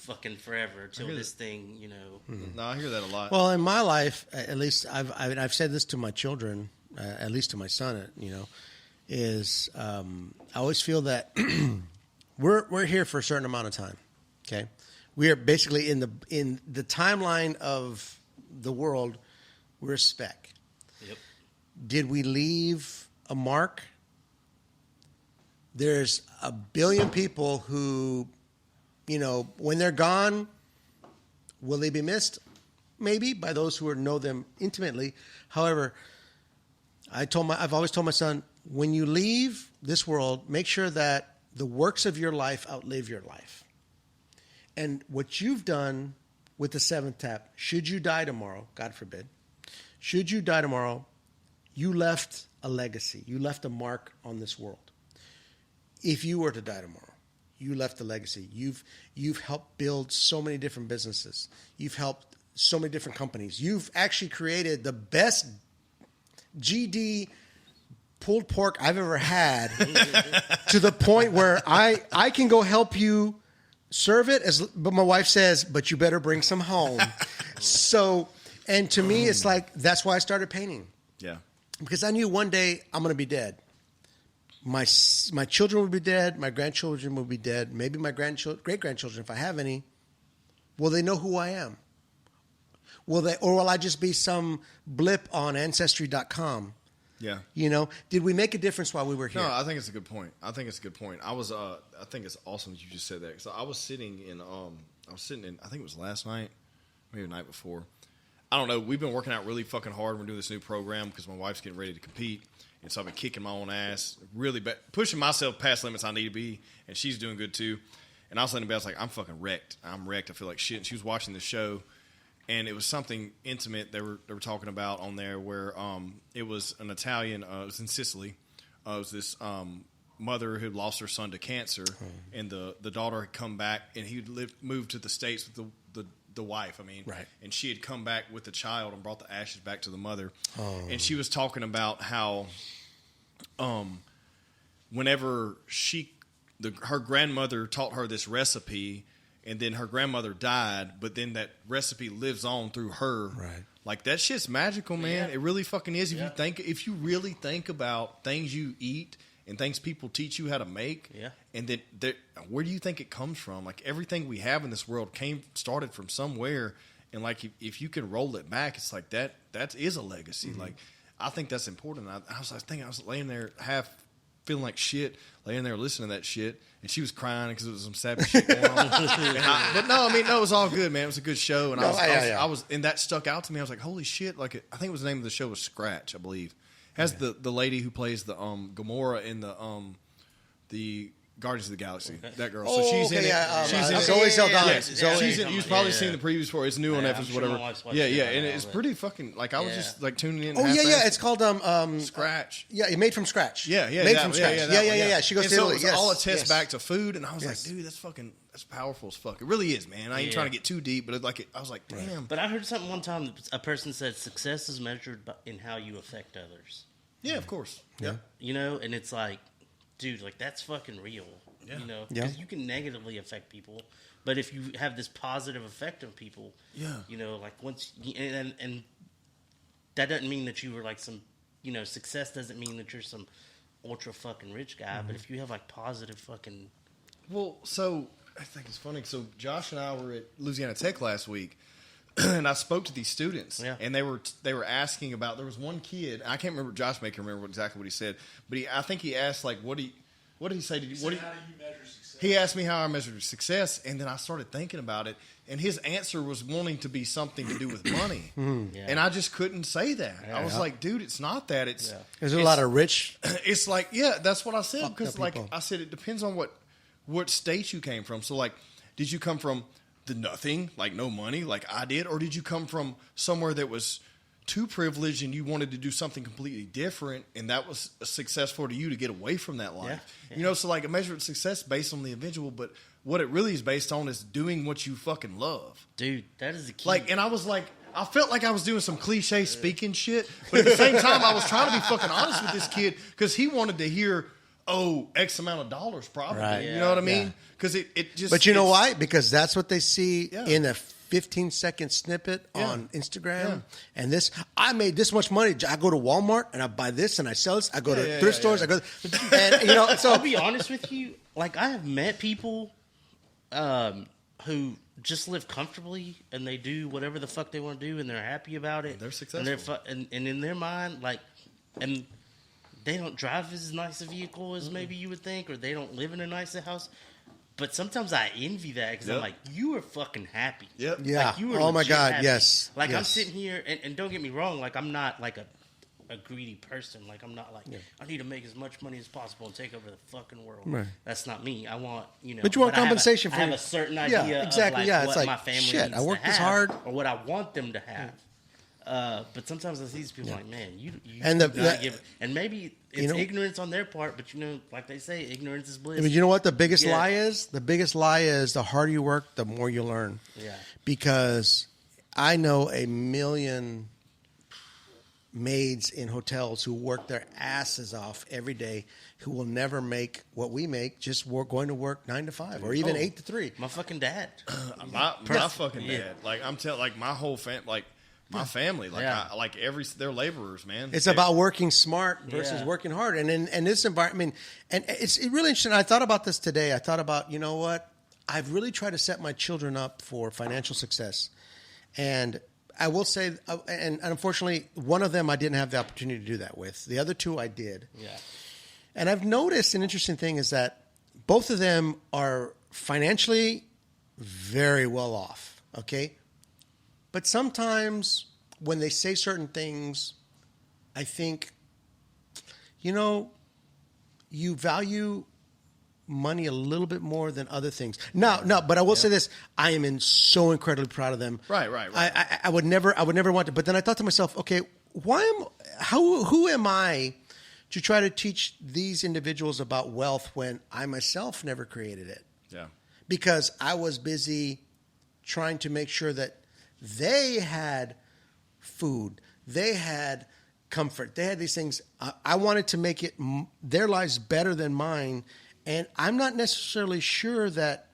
fucking forever till hear this thing, you know. No, I hear that a lot. Well, in my life, at least I've said this to my children, at least to my son, you know, is I always feel that we're here for a certain amount of time. Okay, we are basically in the timeline of the world. We're a speck. Yep. Did we leave a mark? There's a billion people who, you know, when they're gone, will they be missed? Maybe by those who know them intimately. However, I've always told my son, when you leave this world, make sure that the works of your life outlive your life. And what you've done with the seventh tap, should you die tomorrow, God forbid, should you die tomorrow, you left a legacy. You left a mark on this world. If you were to die tomorrow, you left a legacy. You've helped build so many different businesses. You've helped so many different companies. You've actually created the best GD pulled pork I've ever had to the point where I can go help you serve it, but my wife says, but you better bring some home. So, and to me, it's like, that's why I started painting. yeah. Because I knew one day I'm going to be dead. My children will be dead. My grandchildren will be dead. Maybe my great-grandchildren, if I have any. Will they know who I am? Or will I just be some blip on Ancestry.com? Yeah. You know, did we make a difference while we were here? No, I think it's a good point. I think it's awesome that you just said that. So I was sitting in, I think it was last night, maybe the night before. I don't know. We've been working out really fucking hard. We're doing this new program because my wife's getting ready to compete. And so I've been kicking my own ass, really pushing myself past limits I need to be. And she's doing good too. And I was letting her, I was like, I'm fucking wrecked. I'm wrecked. I feel like shit. And she was watching the show. And it was something intimate they were talking about on there where it was an Italian, it was in Sicily. It was this mother who lost her son to cancer, and the daughter had come back, and he moved to the States with the wife, right. And she had come back with the child and brought the ashes back to the mother. And she was talking about how whenever her grandmother taught her this recipe, and then her grandmother died, but then that recipe lives on through her. Right. Like, that shit's magical, man. Yeah. It really fucking is. Yeah. If you really think about things you eat and things people teach you how to make, Yeah. and then where do you think it comes from? Like, everything we have in this world started from somewhere, and like if you can roll it back, it's like that is a legacy. Mm-hmm. Like, I think that's important. I was laying there half feeling like shit, laying there listening to that shit, and she was crying because it was some savage shit going on. But no, it was all good, man. It was a good show, and I was, and that stuck out to me. I was like, holy shit! Like, I think it was the name of the show was Scratch, I believe. Has the lady who plays the Gamora in the Guardians of the Galaxy, that girl. So she's in it. She's in Zoe Saldana. Yes, Zoe. she's in. You've probably seen the previews for it. It's new on Yeah, Netflix, I'm sure whatever. my wife's watched Yeah, it yeah, by and now, it's but- pretty fucking. Like, I was Yeah. just like tuning in. Oh yeah, half-assed. it's called Scratch. Yeah, it made from scratch. Yeah, made that- from scratch. that Yeah. one, She goes and to so Italy. it was Yes, all attests yes. back to food, and I was Yes. like, dude, that's powerful as fuck. It really is, man. I ain't Yeah. trying to get too deep, but I was like, damn. But I heard something one time. A person said success is measured in how you affect others. Yeah, of course. Yeah. You know, and it's like, dude, like that's fucking real. Yeah. You know, Yeah. because you can negatively affect people, but if you have this positive effect on people, Yeah. you know, like and that doesn't mean that you were like some, you know, success doesn't mean that you're some ultra fucking rich guy, but if you have like positive fucking, Well, so I think it's funny. So Josh and I were at Louisiana Tech last week, and I spoke to these students, Yeah. and they were asking about. There was one kid. I can't remember. Josh may can remember exactly what he said, but I think he asked like, what did he say? How do you measure success? He asked me how I measured success, and then I started thinking about it, and his answer was wanting to be something to do with money, Yeah. and I just couldn't say that. I was Yeah. like, dude, it's not that. It's There's a lot of rich. it's like, yeah, that's what I said, Fucked because up like people. I said, it depends on what state you came from. So like, did you come from the nothing, like no money, like I did, or did you come from somewhere that was too privileged and you wanted to do something completely different, and that was successful to you to get away from that life? Yeah. You know, so like a measure of success based on the individual, but what it really is based on is doing what you fucking love. dude, that is the key. Like, and I was like, I felt like I was doing some cliche speaking shit, but at the same time, I was trying to be fucking honest with this kid because he wanted to hear, X amount of dollars, probably. Right. You know what I mean? Yeah. Because it just. But you know it's- why? Because that's what they see Yeah. in a 15-second snippet Yeah. on Instagram. Yeah. And this, I made this much money. I go to Walmart and I buy this and I sell this. I go to Yeah, thrift yeah, stores. yeah. I go, and you know, so I'll be honest with you. Like, I have met people who just live comfortably and they do whatever the fuck they want to do and they're happy about it. They're And, successful. and in their mind, like, and they don't drive as nice a vehicle as maybe you would think, or they don't live in a nicer house. But sometimes I envy that because I'm Yep. like, you are fucking happy. Yep. yeah. Like, you are Oh my legit God. happy. Yes. Like, I'm Yes. sitting here, and don't get me wrong, like, I'm not like a greedy person. Like, I'm not like, I need to make as much money as possible and take over the fucking world. Right. That's not me. I want, you know. But you want I have compensation I for have your- a certain Yeah, idea exactly, of like yeah, it's what like, my family shit, needs I worked to this have hard. or what I want them to have. But sometimes I see these people like, man, you And do the- not give, and maybe it's you know- ignorance on their part, but you know, like they say, ignorance is bliss. I mean, you know what the biggest Yeah. lie is? The biggest lie is the harder you work, the more you learn. Yeah. Because I know a million maids in hotels who work their asses off every day who will never make what we make, just going to work 9 to 5 or even 8 to 3. My fucking dad. My fucking Yeah. dad. Like I'm telling, like my whole my family, like Yeah. they're laborers, man. It's about working smart versus Yeah. working hard. And in this environment, I mean, and it's really interesting. I thought about this today. I thought about, you know what? I've really tried to set my children up for financial success. And I will say, and unfortunately, one of them I didn't have the opportunity to do that with. The other two I did. Yeah. And I've noticed an interesting thing is that both of them are financially very well off, okay? But sometimes when they say certain things, I think, you know, you value money a little bit more than other things. No, but I will say this: I am so incredibly proud of them. Right. I would never want to. But then I thought to myself, okay, who am I to try to teach these individuals about wealth when I myself never created it? Yeah. Because I was busy trying to make sure that they had food, they had comfort, they had these things. I wanted to make it their lives better than mine, and I'm not necessarily sure that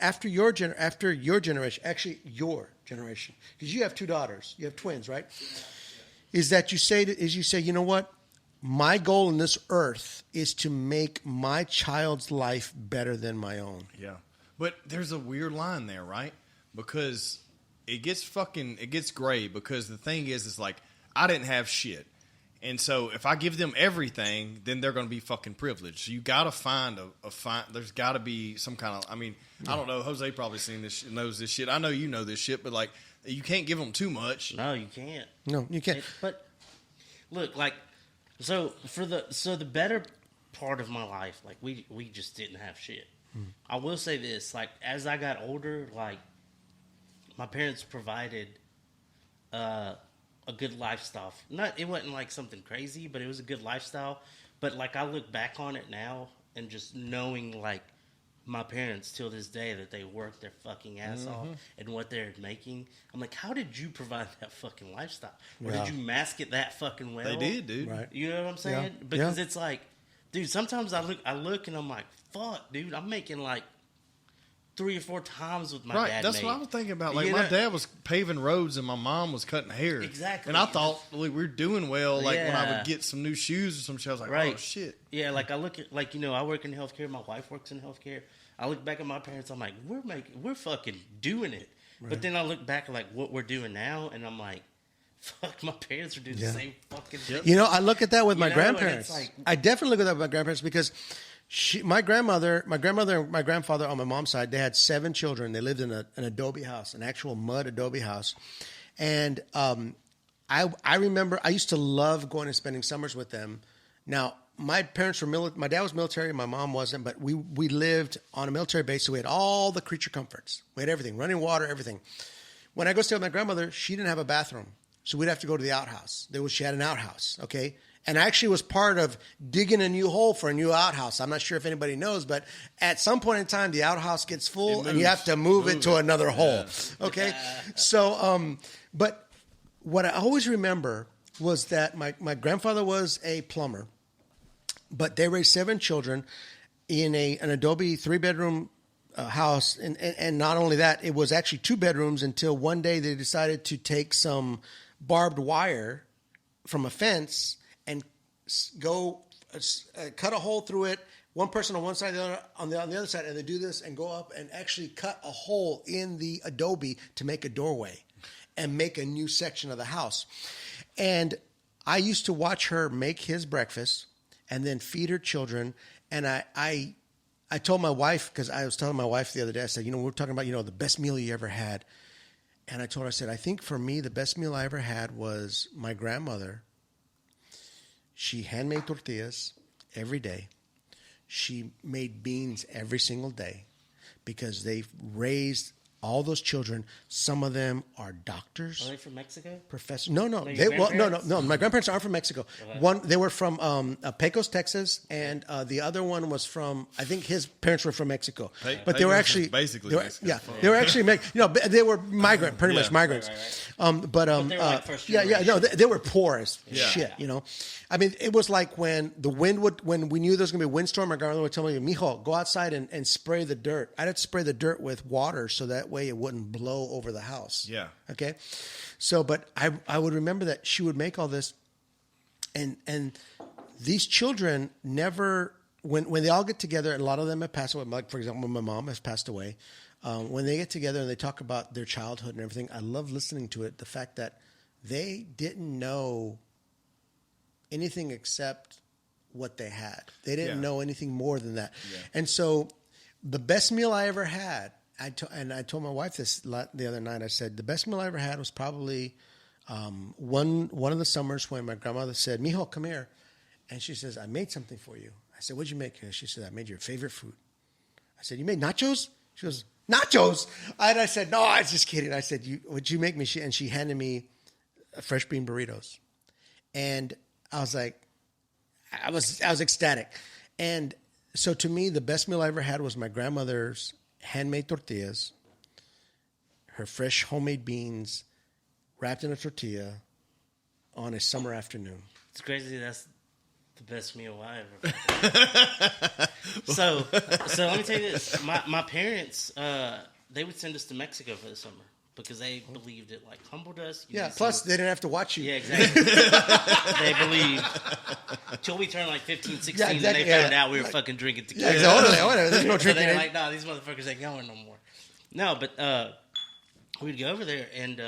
after your generation, actually your generation, because you have 2 daughters, you have twins, right? Is that you say, you know what? My goal in this earth is to make my child's life better than my own. Yeah. But there's a weird line there, right? Because it gets gray, because the thing is like, I didn't have shit. And so if I give them everything, then they're going to be fucking privileged. So you got to find there's got to be some kind of, I mean, I don't know. Jose probably knows this shit. I know you know this shit, but like, you can't give them too much. No, you can't. No, you can't. But look, like, so the better part of my life, like we just didn't have shit. I will say this, like, as I got older, like, my parents provided a good lifestyle. It wasn't like something crazy, but it was a good lifestyle. But like, I look back on it now and just knowing like my parents till this day that they work their fucking ass off and what they're making. I'm like, how did you provide that fucking lifestyle? Or did you mask it that fucking well? They did, dude. Right. You know what I'm saying? Yeah. Because Yeah. it's like, dude, sometimes I look and I'm like, fuck, dude, I'm making like 3 or 4 times what my Right, dad that's made. what I was thinking about. Like, You my know- dad was paving roads and my mom was cutting hair. Exactly. And I thought we were doing well. Like, when I Yeah. would get some new shoes or some shit, I was like, Right. oh, shit. Yeah, like I look at, like, you know, I work in healthcare. My wife works in healthcare. I look back at my parents. I'm like, we're fucking doing it. Right. But then I look back at like what we're doing now, and I'm like, fuck, my parents are doing the same fucking thing. You know, I look at that with my You know, and grandparents. it's like- I definitely look at that with my grandparents because my grandmother, and my grandfather on my mom's side, they had 7 children. They lived in an adobe house, an actual mud adobe house. And I remember I used to love going and spending summers with them. Now, my parents were my dad was military, my mom wasn't, but we lived on a military base, so we had all the creature comforts. We had everything, running water, everything. When I go stay with my grandmother, she didn't have a bathroom, so we'd have to go to the outhouse. She had an outhouse, okay? And I actually was part of digging a new hole for a new outhouse. I'm not sure if anybody knows, but at some point in time, the outhouse gets full, and you have to move it to another hole, okay? So, but what I always remember was that my grandfather was a plumber, but they raised 7 children in an adobe 3-bedroom house. And not only that, it was actually 2 bedrooms until one day they decided to take some barbed wire from a fence and go cut a hole through it. One person on one side, the other on the other side, and they do this and go up and actually cut a hole in the adobe to make a doorway and make a new section of the house. And I used to watch her make his breakfast and then feed her children. And I told my wife, because I was telling my wife the other day, I said, we're talking about, the best meal you ever had. And I told her, I said, I think for me, the best meal I ever had was my grandmother. She handmade tortillas every day. She made beans every single day because they raised all those children. Some of them are doctors. Are they from Mexico? Professor? No. your No. My grandparents aren't from Mexico. They were from Pecos, Texas, and the other one was from. I think his parents were from Mexico, but they were actually basically Mexican. Yeah, they were actually they were migrant, pretty much migrants. Right. But they were like first generation. No, they were poor as shit. Yeah. I mean, it was like when when we knew there was going to be a windstorm, my grandmother would tell me, "Mijo, go outside and spray the dirt." I'd have to spray the dirt with water so that way it wouldn't blow over the house. Yeah. Okay. So, but I would remember that she would make all this, and these children never, when they all get together, and a lot of them have passed away. Like, for example, my mom has passed away. When they get together and they talk about their childhood and everything, I love listening to it. The fact that they didn't know anything except what they had. They didn't know anything more than that. Yeah. And so the best meal I ever had, I told my wife this the other night. I said, the best meal I ever had was probably one of the summers when my grandmother said, "Mijo, come here." And she says, "I made something for you." I said, "What'd you make?" She said, "I made your favorite food." I said, "You made nachos?" She goes, "Nachos?" And I said, "No, I was just kidding." I said, "What'd you make me?" And she handed me fresh bean burritos. And I was like, I was ecstatic. And so to me, the best meal I ever had was my grandmother's handmade tortillas, her fresh homemade beans wrapped in a tortilla on a summer afternoon. It's crazy. That's the best meal I ever had. So let me tell you this. My parents, they would send us to Mexico for the summer because they believed it like humbled us. Yeah, plus they didn't have to watch you. Yeah, exactly. They believed until we turned like 15, 16, Yeah, exactly, and they found out we were fucking drinking tequila. Yeah, exactly. There's no So drinking. they're like, "No, these motherfuckers ain't going no more." No, but we'd go over there, and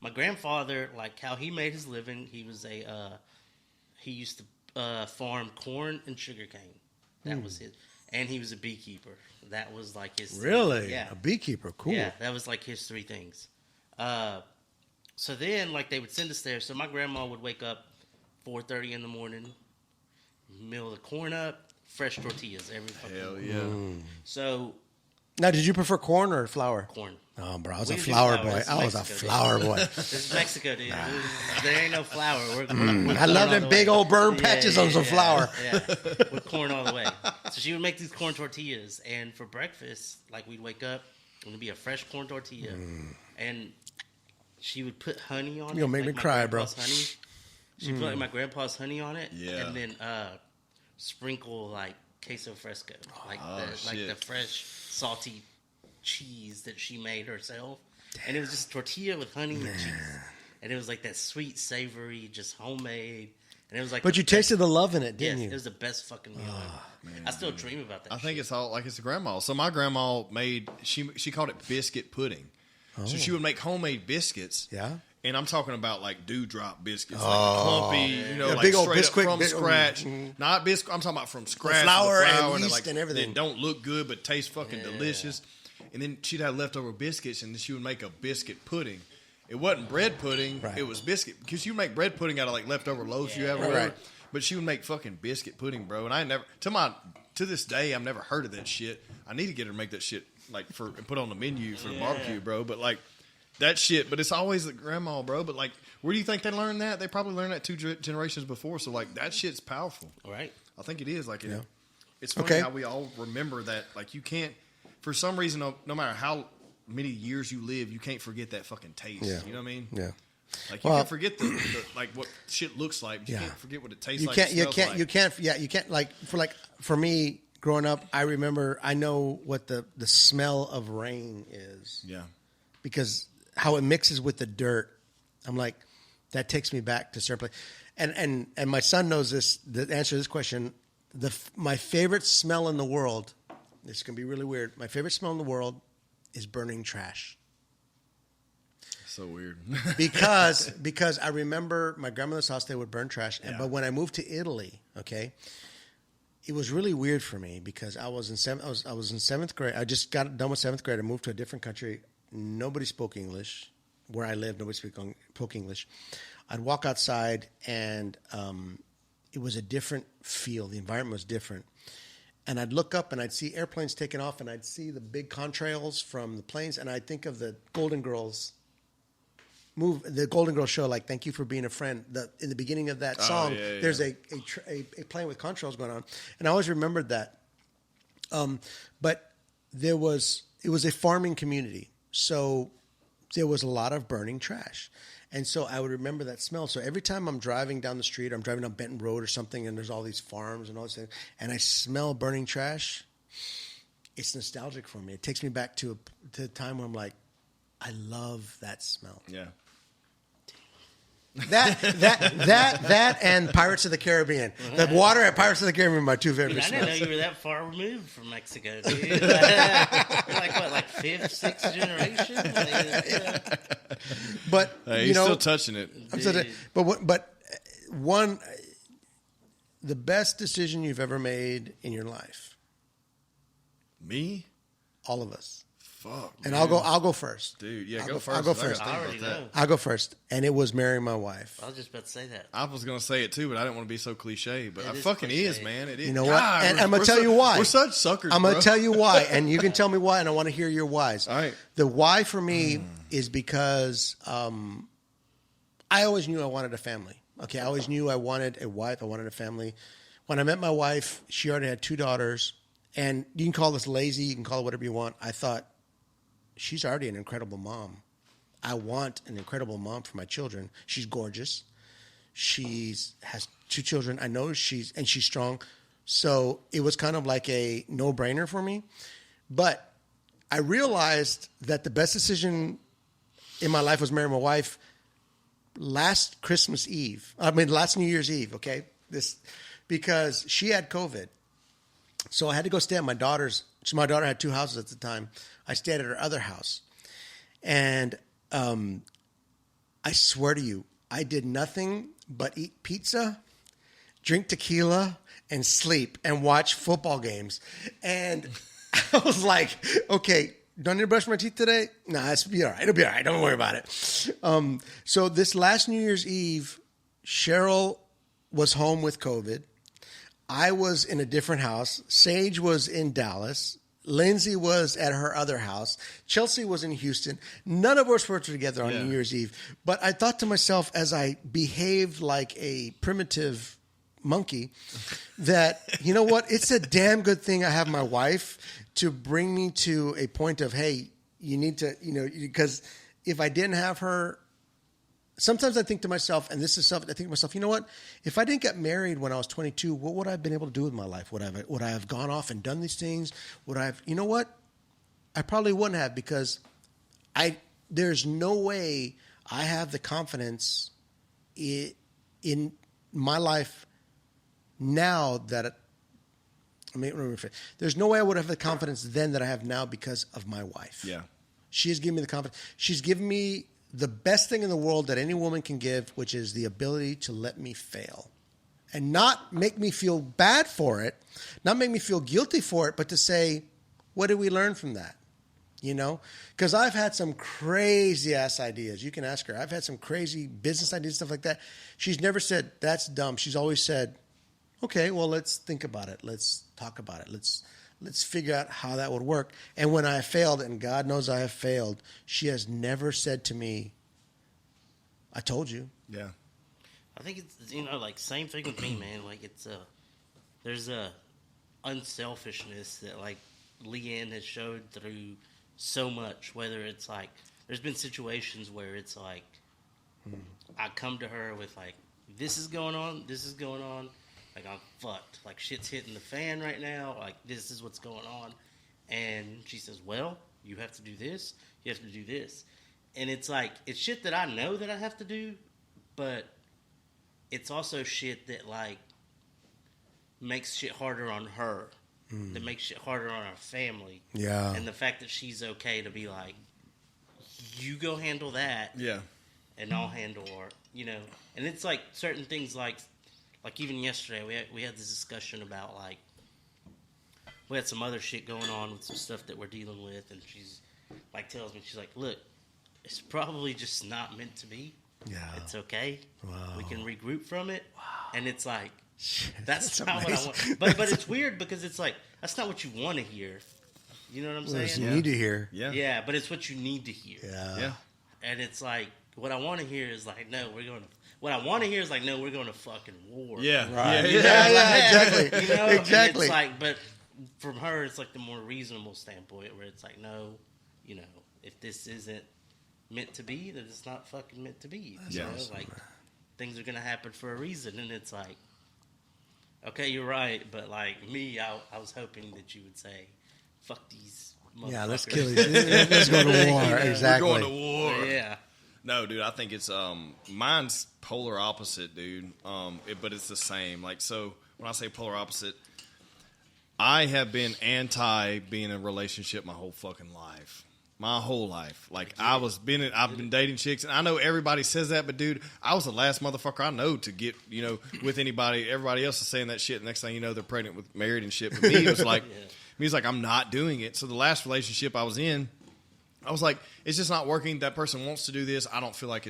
my grandfather, like how he made his living, he was he used to farm corn and sugarcane. That was his, and he was a beekeeper. That was like his Really? Yeah, A beekeeper. Cool. yeah, that was like his 3 things. So then, like, they would send us there. So my grandma would wake up 4:30 in the morning, mill the corn up, fresh tortillas every fucking Hell morning. yeah. So Now, did you prefer corn or flour? corn. Oh, bro, I was We a do flour flour. boy. It's I was a Mexico, dude. flour boy. This is Mexico, dude. There ain't no flour. We're I love them big old burn patches on some flour. Yeah, with corn all the way. So she would make these corn tortillas, and for breakfast, like we'd wake up, and it'd be a fresh corn tortilla, and she would put honey on it. You'll make like me my cry, bro. grandpa's honey. She'd put like my grandpa's honey on it, Yeah. and then sprinkle like queso fresco, like shit. the fresh salty cheese that she made herself, and it was just tortilla with honey and cheese, and it was like that sweet, savory, just homemade. And it was like, But you tasted the love in it, yes, didn't you? it was the best fucking meal ever. I still dream about that. I think shit. it's all like it's grandma. So my grandma made she called it biscuit pudding. So she would make homemade biscuits. Yeah. And I'm talking about like dewdrop biscuits, like clumpy, you know, Yeah, like big old straight Bisquick, up from big- scratch. Not biscuit. I'm talking about from scratch. flour and the yeast and everything. That don't look good but taste fucking delicious. And then she'd have leftover biscuits, and then she would make a biscuit pudding. It wasn't bread pudding. Right. It was biscuit, because you make bread pudding out of like leftover loaves you have or Right. whatever. But she would make fucking biscuit pudding, bro. And I never to this day I've never heard of that shit. I need to get her to make that shit like and put on the menu for the barbecue, bro. But like that shit. But it's always the grandma, bro. But like, where do you think they learned that? They probably learned that 2 generations before. So like that shit's powerful. Right. I think it is. Like, Yeah. it's funny Okay. how we all remember that. Like, you can't, for some reason, no matter how many years you live, you can't forget that fucking taste. Yeah. You know what I mean? Yeah. Like, you Well- can forget the like what shit looks like. But you Yeah. can't forget what it tastes You like. can't. it You smells can't. like. You can't. For me, growing up, I remember. I know what the smell of rain is Yeah. because how it mixes with the dirt. I'm like, that takes me back to certain place. And my son knows this. The answer to this question. My favorite smell in the world. This is gonna be really weird. My favorite smell in the world is burning trash. So weird. because I remember my grandmother's house, they would burn trash. Yeah. But when I moved to Italy, okay, it was really weird for me because I was in seventh grade. I just got done with seventh grade. I moved to a different country. Nobody spoke English. Where I lived, nobody spoke English. I'd walk outside, and it was a different feel. The environment was different. And I'd look up, and I'd see airplanes taking off, and I'd see the big contrails from the planes, and I'd think of the Golden Girls the Golden Girls show, like "Thank You for Being a Friend." In the beginning of that song, yeah. there's a plane with contrails going on, and I always remembered that. But it was a farming community, so there was a lot of burning trash, and so I would remember that smell. So every time I'm driving down the street, or I'm driving down Benton Road or something, and there's all these farms and all this thing, and I smell burning trash, it's nostalgic for me. It takes me back to a time where I'm like, I love that smell. Yeah. That and Pirates of the Caribbean. The water at Pirates of the Caribbean are my two favorite I didn't know smells. you were that far removed from Mexico, dude. You're like what, like 5th, 6th generation? But Hey, you he's know, still touching it. I'm sorry, the best decision you've ever made in your life, Me? all of us. Fuck. And man. I'll go first. Dude, yeah, I'll go go- first. I'll go I gotta first. think I already about that. know. I'll go first, and it was marrying my wife. I was just about to say that. I was gonna say it too, but I didn't want to be so cliche. But It it is fucking cliche. is, man. It is. You know what? God, And I'm we're gonna tell you why. We're such suckers. I'm going to bro. tell you why, and you can tell me why, and I want to hear your whys. All right. The why for me is because I always knew I wanted a family. Okay, I always knew I wanted a wife. I wanted a family. When I met my wife, she already had 2 daughters, and you can call this lazy. You can call it whatever you want. I thought, she's already an incredible mom. I want an incredible mom for my children. She's gorgeous. Has 2 children. I know she's strong. So it was kind of like a no-brainer for me. But I realized that the best decision in my life was marrying my wife last New Year's Eve, okay? Because she had COVID. So I had to go stay at my daughter's. So my daughter had 2 houses at the time. I stayed at her other house. And I swear to you, I did nothing but eat pizza, drink tequila, and sleep and watch football games. And I was like, okay, do I need to brush my teeth today? Nah, it'll be all right. It'll be all right. Don't worry about it. So this last New Year's Eve, Cheryl was home with COVID. I was in a different house. Sage was in Dallas. Lindsay was at her other house. Chelsea was in Houston. None of us were together on New Year's Eve. But I thought to myself, as I behaved like a primitive monkey that, you know what? It's a damn good thing I have my wife to bring me to a point of, hey, you need to, because if I didn't have her, sometimes I think to myself, and this is something I think to myself, you know what? If I didn't get married when I was 22, what would I have been able to do with my life? Would I have gone off and done these things? You know what? I probably wouldn't have, because there's no way I have the confidence in my life now that there's no way I would have the confidence then that I have now because of my wife. Yeah. She has given me the confidence. She's given me the best thing in the world that any woman can give, which is the ability to let me fail and not make me feel bad for it, not make me feel guilty for it, but to say, what did we learn from that? Because I've had some crazy ass ideas. You can ask her. I've had some crazy business ideas, stuff like that. She's never said, that's dumb. She's always said, okay, well, let's think about it. Let's talk about it. Let's figure out how that would work. And when I failed, and God knows I have failed, she has never said to me, I told you. Yeah. I think it's, like, same thing with me, man. Like, there's a unselfishness that, like, Leanne has showed through so much, whether it's like, there's been situations where it's like, I come to her with like, this is going on, like I'm fucked, like shit's hitting the fan right now, like this is what's going on, and she says, well, you have to do this, you have to do this, and it's like, it's shit that I know that I have to do, but it's also shit that like makes shit harder on her. That makes shit harder on our family. Yeah. And the fact that she's okay to be like, you go handle that. Yeah. And I'll handle our, And it's like certain things like even yesterday we had this discussion about like, we had some other shit going on with some stuff that we're dealing with, and she's like tells me, she's like, look, it's probably just not meant to be. Yeah. It's okay. Wow. We can regroup from it. Wow. And it's like, That's not amazing. what I want. But it's weird because it's like, that's not what you want to hear. You know what I'm saying? You need to hear. Yeah. Yeah, but it's what you need to hear. Yeah. Yeah. And it's like, what I want to hear is like, no, we're going to. What I want to hear is like, no, we're going to fucking war. Yeah. Right. Yeah. Exactly. And Exactly. it's like, but from her, it's like the more reasonable standpoint where it's like, no, if this isn't meant to be, then it's not fucking meant to be. Yeah. Like things are going to happen for a reason, and it's like, okay, you're right, but like me, I was hoping that you would say, fuck these motherfuckers. Yeah, let's kill these. Let's go to war. Exactly. We're going to war. Yeah. No, dude, I think it's mine's polar opposite, dude. But it's the same. Like, so when I say polar opposite, I have been anti being in a relationship my whole fucking life. My whole life. Like, I've been dating chicks, and I know everybody says that, but dude, I was the last motherfucker I know to get, with anybody. Everybody else is saying that shit. The next thing you know, they're pregnant with married and shit. But me, it was like, I'm not doing it. So the last relationship I was in, I was like, it's just not working. That person wants to do this. I don't feel like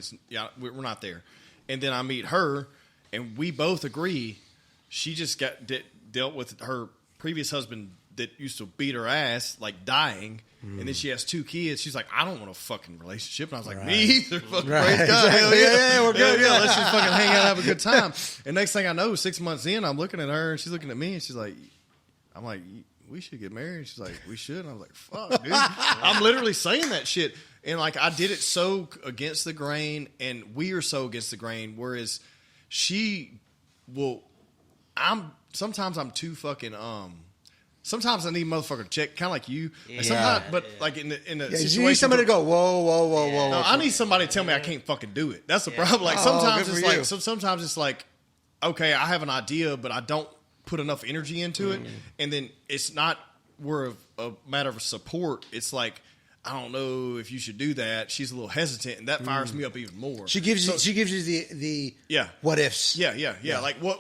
we're not there. And then I meet her, and we both agree. She just dealt with her previous husband that used to beat her ass, like dying. And then she has 2 kids. She's like, I don't want a fucking relationship. And I was like, me either. Fucking praise God. Exactly. Hell Yeah, we're good. Yeah, let's just fucking hang out, have a good time. And next thing I know, 6 months in, I'm looking at her, and she's looking at me, and she's like, I'm like, we should get married. She's like, we should. And I was like, fuck, dude. I'm literally saying that shit. And like, I did it so against the grain, and we are so against the grain, whereas she will, sometimes I'm too fucking, sometimes I need a motherfucker to check, kind of like you. And sometimes, but like in the situation, you need somebody to go, whoa. No, I need somebody to tell me I can't fucking do it. That's the problem. Like sometimes it's like, sometimes it's like, okay, I have an idea, but I don't put enough energy into it, and then it's not a matter of support. It's like, I don't know if you should do that. She's a little hesitant, and that fires me up even more. She gives you the what ifs. Yeah. Like, what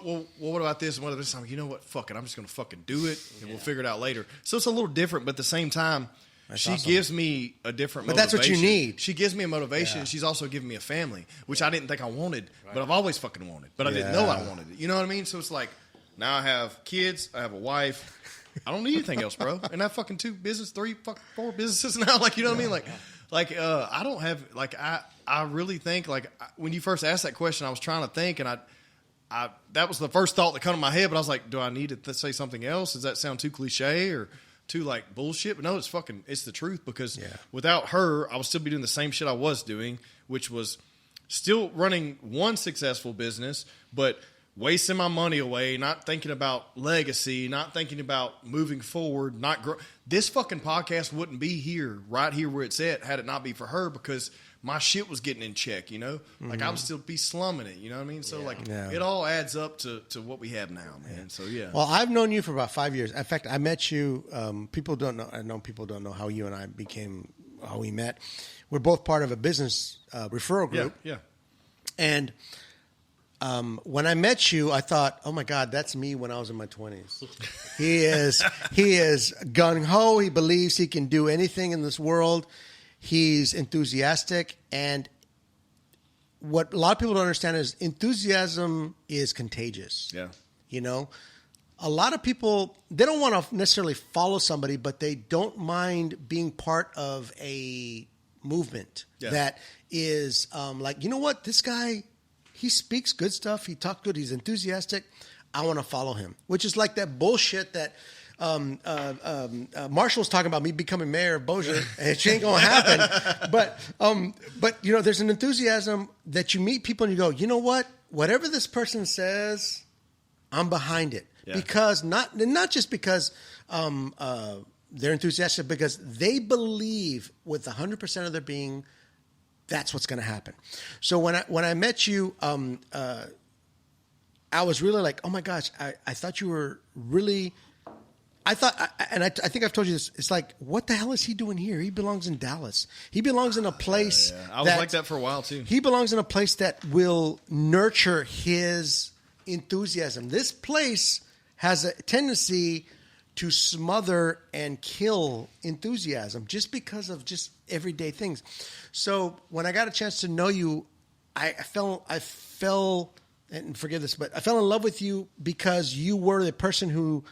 about this and what about this? I'm like, you know what? Fuck it. I'm just going to fucking do it, and we'll figure it out later. So it's a little different, but at the same time, she gives me a different motivation. But that's what you need. She gives me a motivation, and she's also giving me a family, which I didn't think I wanted, but I've always fucking wanted. But I didn't know I wanted it. You know what I mean? So it's like, now I have kids, I have a wife. I don't need anything else, bro. And I have fucking 4 businesses now. Like, you know what I mean? I don't have, like, I really think, like, when you first asked that question, I was trying to think, and that was the first thought that came to my head, but I was like, do I need to say something else? Does that sound too cliche or too like bullshit? But no, it's the truth, because without her, I would still be doing the same shit I was doing, which was still running one successful business, but wasting my money away, not thinking about legacy, not thinking about moving forward, this fucking podcast wouldn't be here, right here where it's at, had it not be for her, because my shit was getting in check, you know? Like, I would still be slumming it, you know what I mean? So, it all adds up to what we have now, man. So, yeah. Well, I've known you for about 5 years. In fact, I met you, people don't know, I know people don't know how you and I how we met. We're both part of a business referral group. Yeah. And when I met you, I thought, oh my God, that's me when I was in my 20s. He is gung-ho. He believes he can do anything in this world. He's enthusiastic. And what a lot of people don't understand is enthusiasm is contagious. Yeah. You know, a lot of people, they don't want to necessarily follow somebody, but they don't mind being part of a movement that is like, you know what, this guy, he speaks good stuff. He talks good. He's enthusiastic. I want to follow him, which is like that bullshit that Marshall was talking about, me becoming mayor of Bossier, and it ain't going to happen. But, you know, there's an enthusiasm that you meet people and you go, you know what? Whatever this person says, I'm behind it. Yeah. Because not just because they're enthusiastic, because they believe with 100% of their being that's what's going to happen. So when I met you, I was really like, oh my gosh, I thought you were really. I think I've told you this. It's like, what the hell is he doing here? He belongs in Dallas. He belongs in a place. I was like that for a while too. He belongs in a place that will nurture his enthusiasm. This place has a tendency to smother and kill enthusiasm just because of just everyday things. So when I got a chance to know you, I fell, and forgive this, but I fell in love with you because you were the person who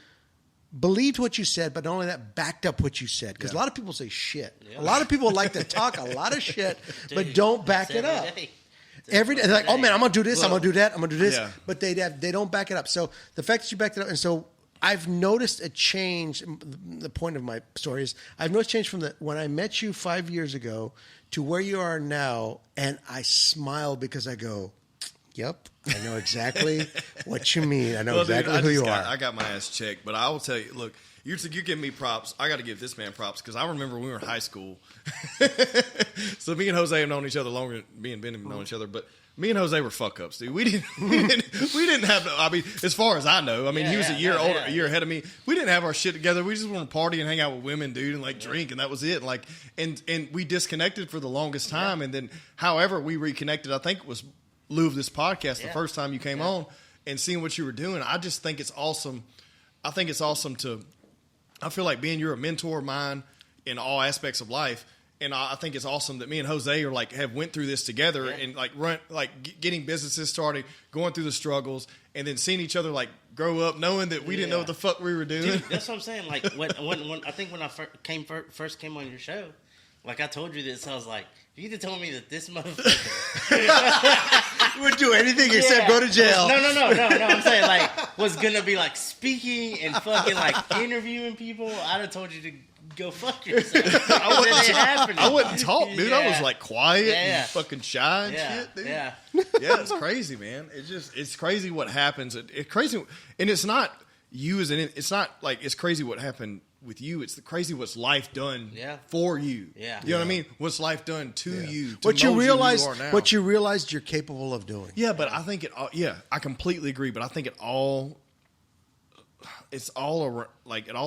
believed what you said, but not only that, backed up what you said. Because a lot of people say shit. Yeah. A lot of people like to talk a lot of shit, but don't back it up. Every day. They're like, oh man, I'm going to do this, I'm going to do that, I'm going to do this. Yeah. But they don't back it up. So the fact that you backed it up, and so I've noticed a change. The point of my story is I've noticed change from when I met you 5 years ago to where you are now, and I smile because I go, yep, I know exactly what you mean. I know exactly who you are. I got my ass checked, but I will tell you, look, you're giving me props. I got to give this man props because I remember when we were in high school. So me and Jose have known each other longer than me and Ben have known each other, but me and Jose were fuck ups, dude. We didn't have. I mean, as far as I know, I mean, he was a year older, a year ahead of me. We didn't have our shit together. We just wanted to party and hang out with women, dude, and like drink, and that was it. Like, and we disconnected for the longest time, and then, however, we reconnected. I think it was lieu of this podcast the first time you came on, and seeing what you were doing. I just think it's awesome. I think it's awesome I feel like, Ben, you're a mentor of mine in all aspects of life. And I think it's awesome that me and Jose are like have went through this together and like getting businesses started, going through the struggles, and then seeing each other like grow up, knowing that we didn't know what the fuck we were doing. Dude, that's what I'm saying. Like when I think when I first came on your show, like I told you this, I was like, you either told me that this motherfucker would do anything except go to jail. No. I'm saying like was gonna be like speaking and fucking like interviewing people. I'd have told you to go fuck yourself. I wouldn't talk, dude. Yeah. I was like quiet and fucking shy and shit, dude. Yeah, it's crazy, man. It's crazy what happens. It's crazy, and it's not you as it's not like it's crazy what happened with you. It's crazy what's life done for you. Yeah, you know what I mean. What's life done to you? What you realized you're capable of doing. Yeah, but I think I completely agree. But I think it all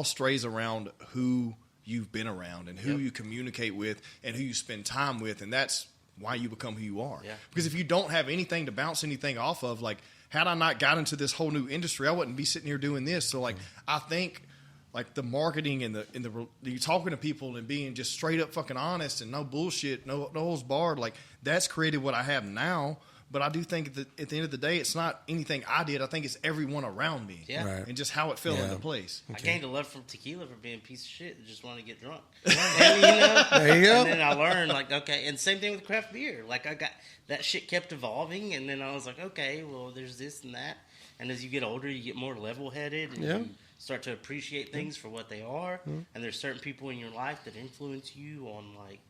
strays around who you've been around and who you communicate with and who you spend time with, and that's why you become who you are. Yeah. Because if you don't have anything to bounce anything off of, like had I not got into this whole new industry, I wouldn't be sitting here doing this. So like I think like the marketing and the you talking to people and being just straight up fucking honest and no bullshit, no holds barred, like that's created what I have now. But I do think that at the end of the day, it's not anything I did. I think it's everyone around me. Yeah. Right. And just how it fell Yeah. into place. I gained a love from tequila for being a piece of shit and just wanted to get drunk. And, you know, There you go. And then I learned, like, okay, and same thing with craft beer. Like, I got that shit kept evolving, and then I was like, okay, well, there's this and that. And as you get older, you get more level-headed, and Yeah. you start to appreciate things for what they are. And there's certain people in your life that influence you on, like,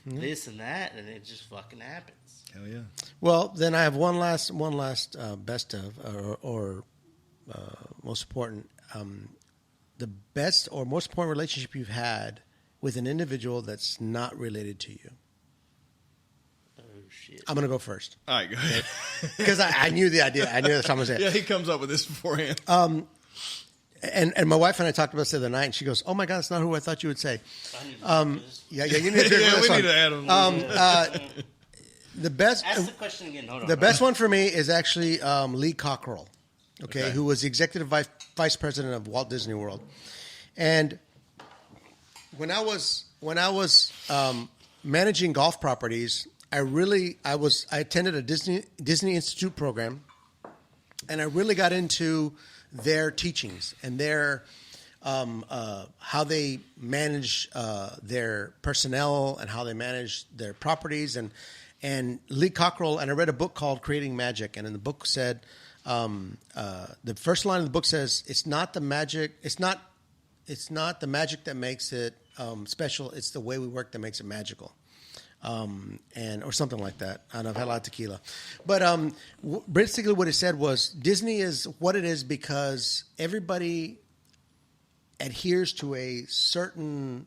this and that, and it just fucking happens. Hell yeah. Well, then I have one last best of or most important. The best or most important relationship you've had with an individual that's not related to you. Oh, shit. I'm going to go first All right, go ahead. because I knew the idea. I knew that's what I was saying. Yeah, he comes up with this beforehand. And my wife and I talked about this the other night, and she goes, "Oh my God, that's not who I thought you would say." I need to do this. Yeah, you need to do yeah, this we one. need to add him. The best. Ask the question again. Hold on. The best one for me is actually Lee Cockrell, Okay. who was the executive vice president of Walt Disney World. And when I was managing golf properties, I attended a Disney Institute program, and I really got into their teachings and their how they manage their personnel and how they manage their properties and Lee Cockrell, and I read a book called Creating Magic, and in the book said the first line of the book says it's not the magic that makes it special, it's the way we work that makes it magical. Or something like that. I don't know, I've had a lot of tequila. But basically what it said was Disney is what it is because everybody adheres to a certain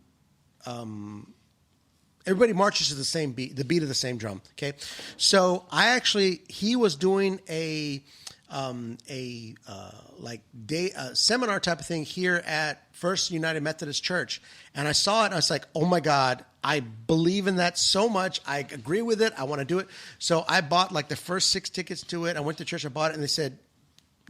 everybody marches to the same beat, the beat of the same drum. Okay, so he was doing a seminar type of thing here at First United Methodist Church, and I saw it and I was like, oh my God, I believe in that so much. I agree with it. I want to do it. So I bought like the first 6 tickets to it. I went to church, I bought it, and they said,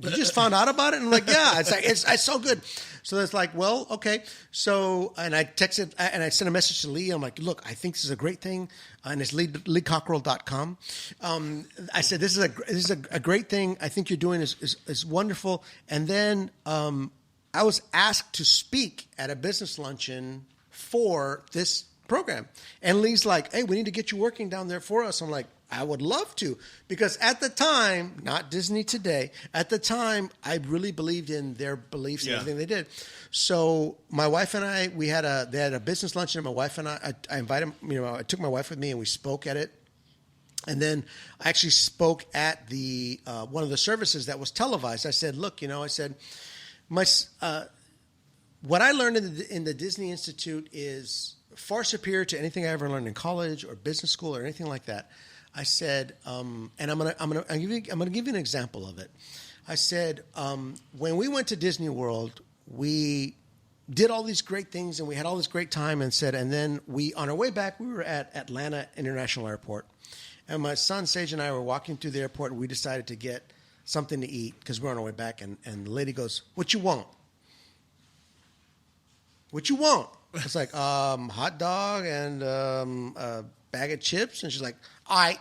you just found out about it? And I'm like, yeah. It's like it's so good. So it's like, well, okay. So and I texted and I sent a message to Lee. I'm like, look, I think this is a great thing, and it's leecockrell.com. I said, this is a great thing. I think you're doing is wonderful. And then I was asked to speak at a business luncheon for this program, and Lee's like, hey, we need to get you working down there for us. I'm like, I would love to, because at the time, not Disney today, at the time, I really believed in their beliefs and everything they did. So my wife and I, they had a business luncheon, and my wife and I invited, I took my wife with me, and we spoke at it. And then I actually spoke at the one of the services that was televised. I said, look, I said, what I learned in the Disney Institute is far superior to anything I ever learned in college or business school or anything like that. I said, and I'm gonna give you an example of it. I said, when we went to Disney World, we did all these great things and we had all this great time, and then on our way back, we were at Atlanta International Airport, and my son Sage and I were walking through the airport, and we decided to get something to eat because we're on our way back, and the lady goes, "What you want? What you want?" I was like, hot dog and a bag of chips. And she's like, all right.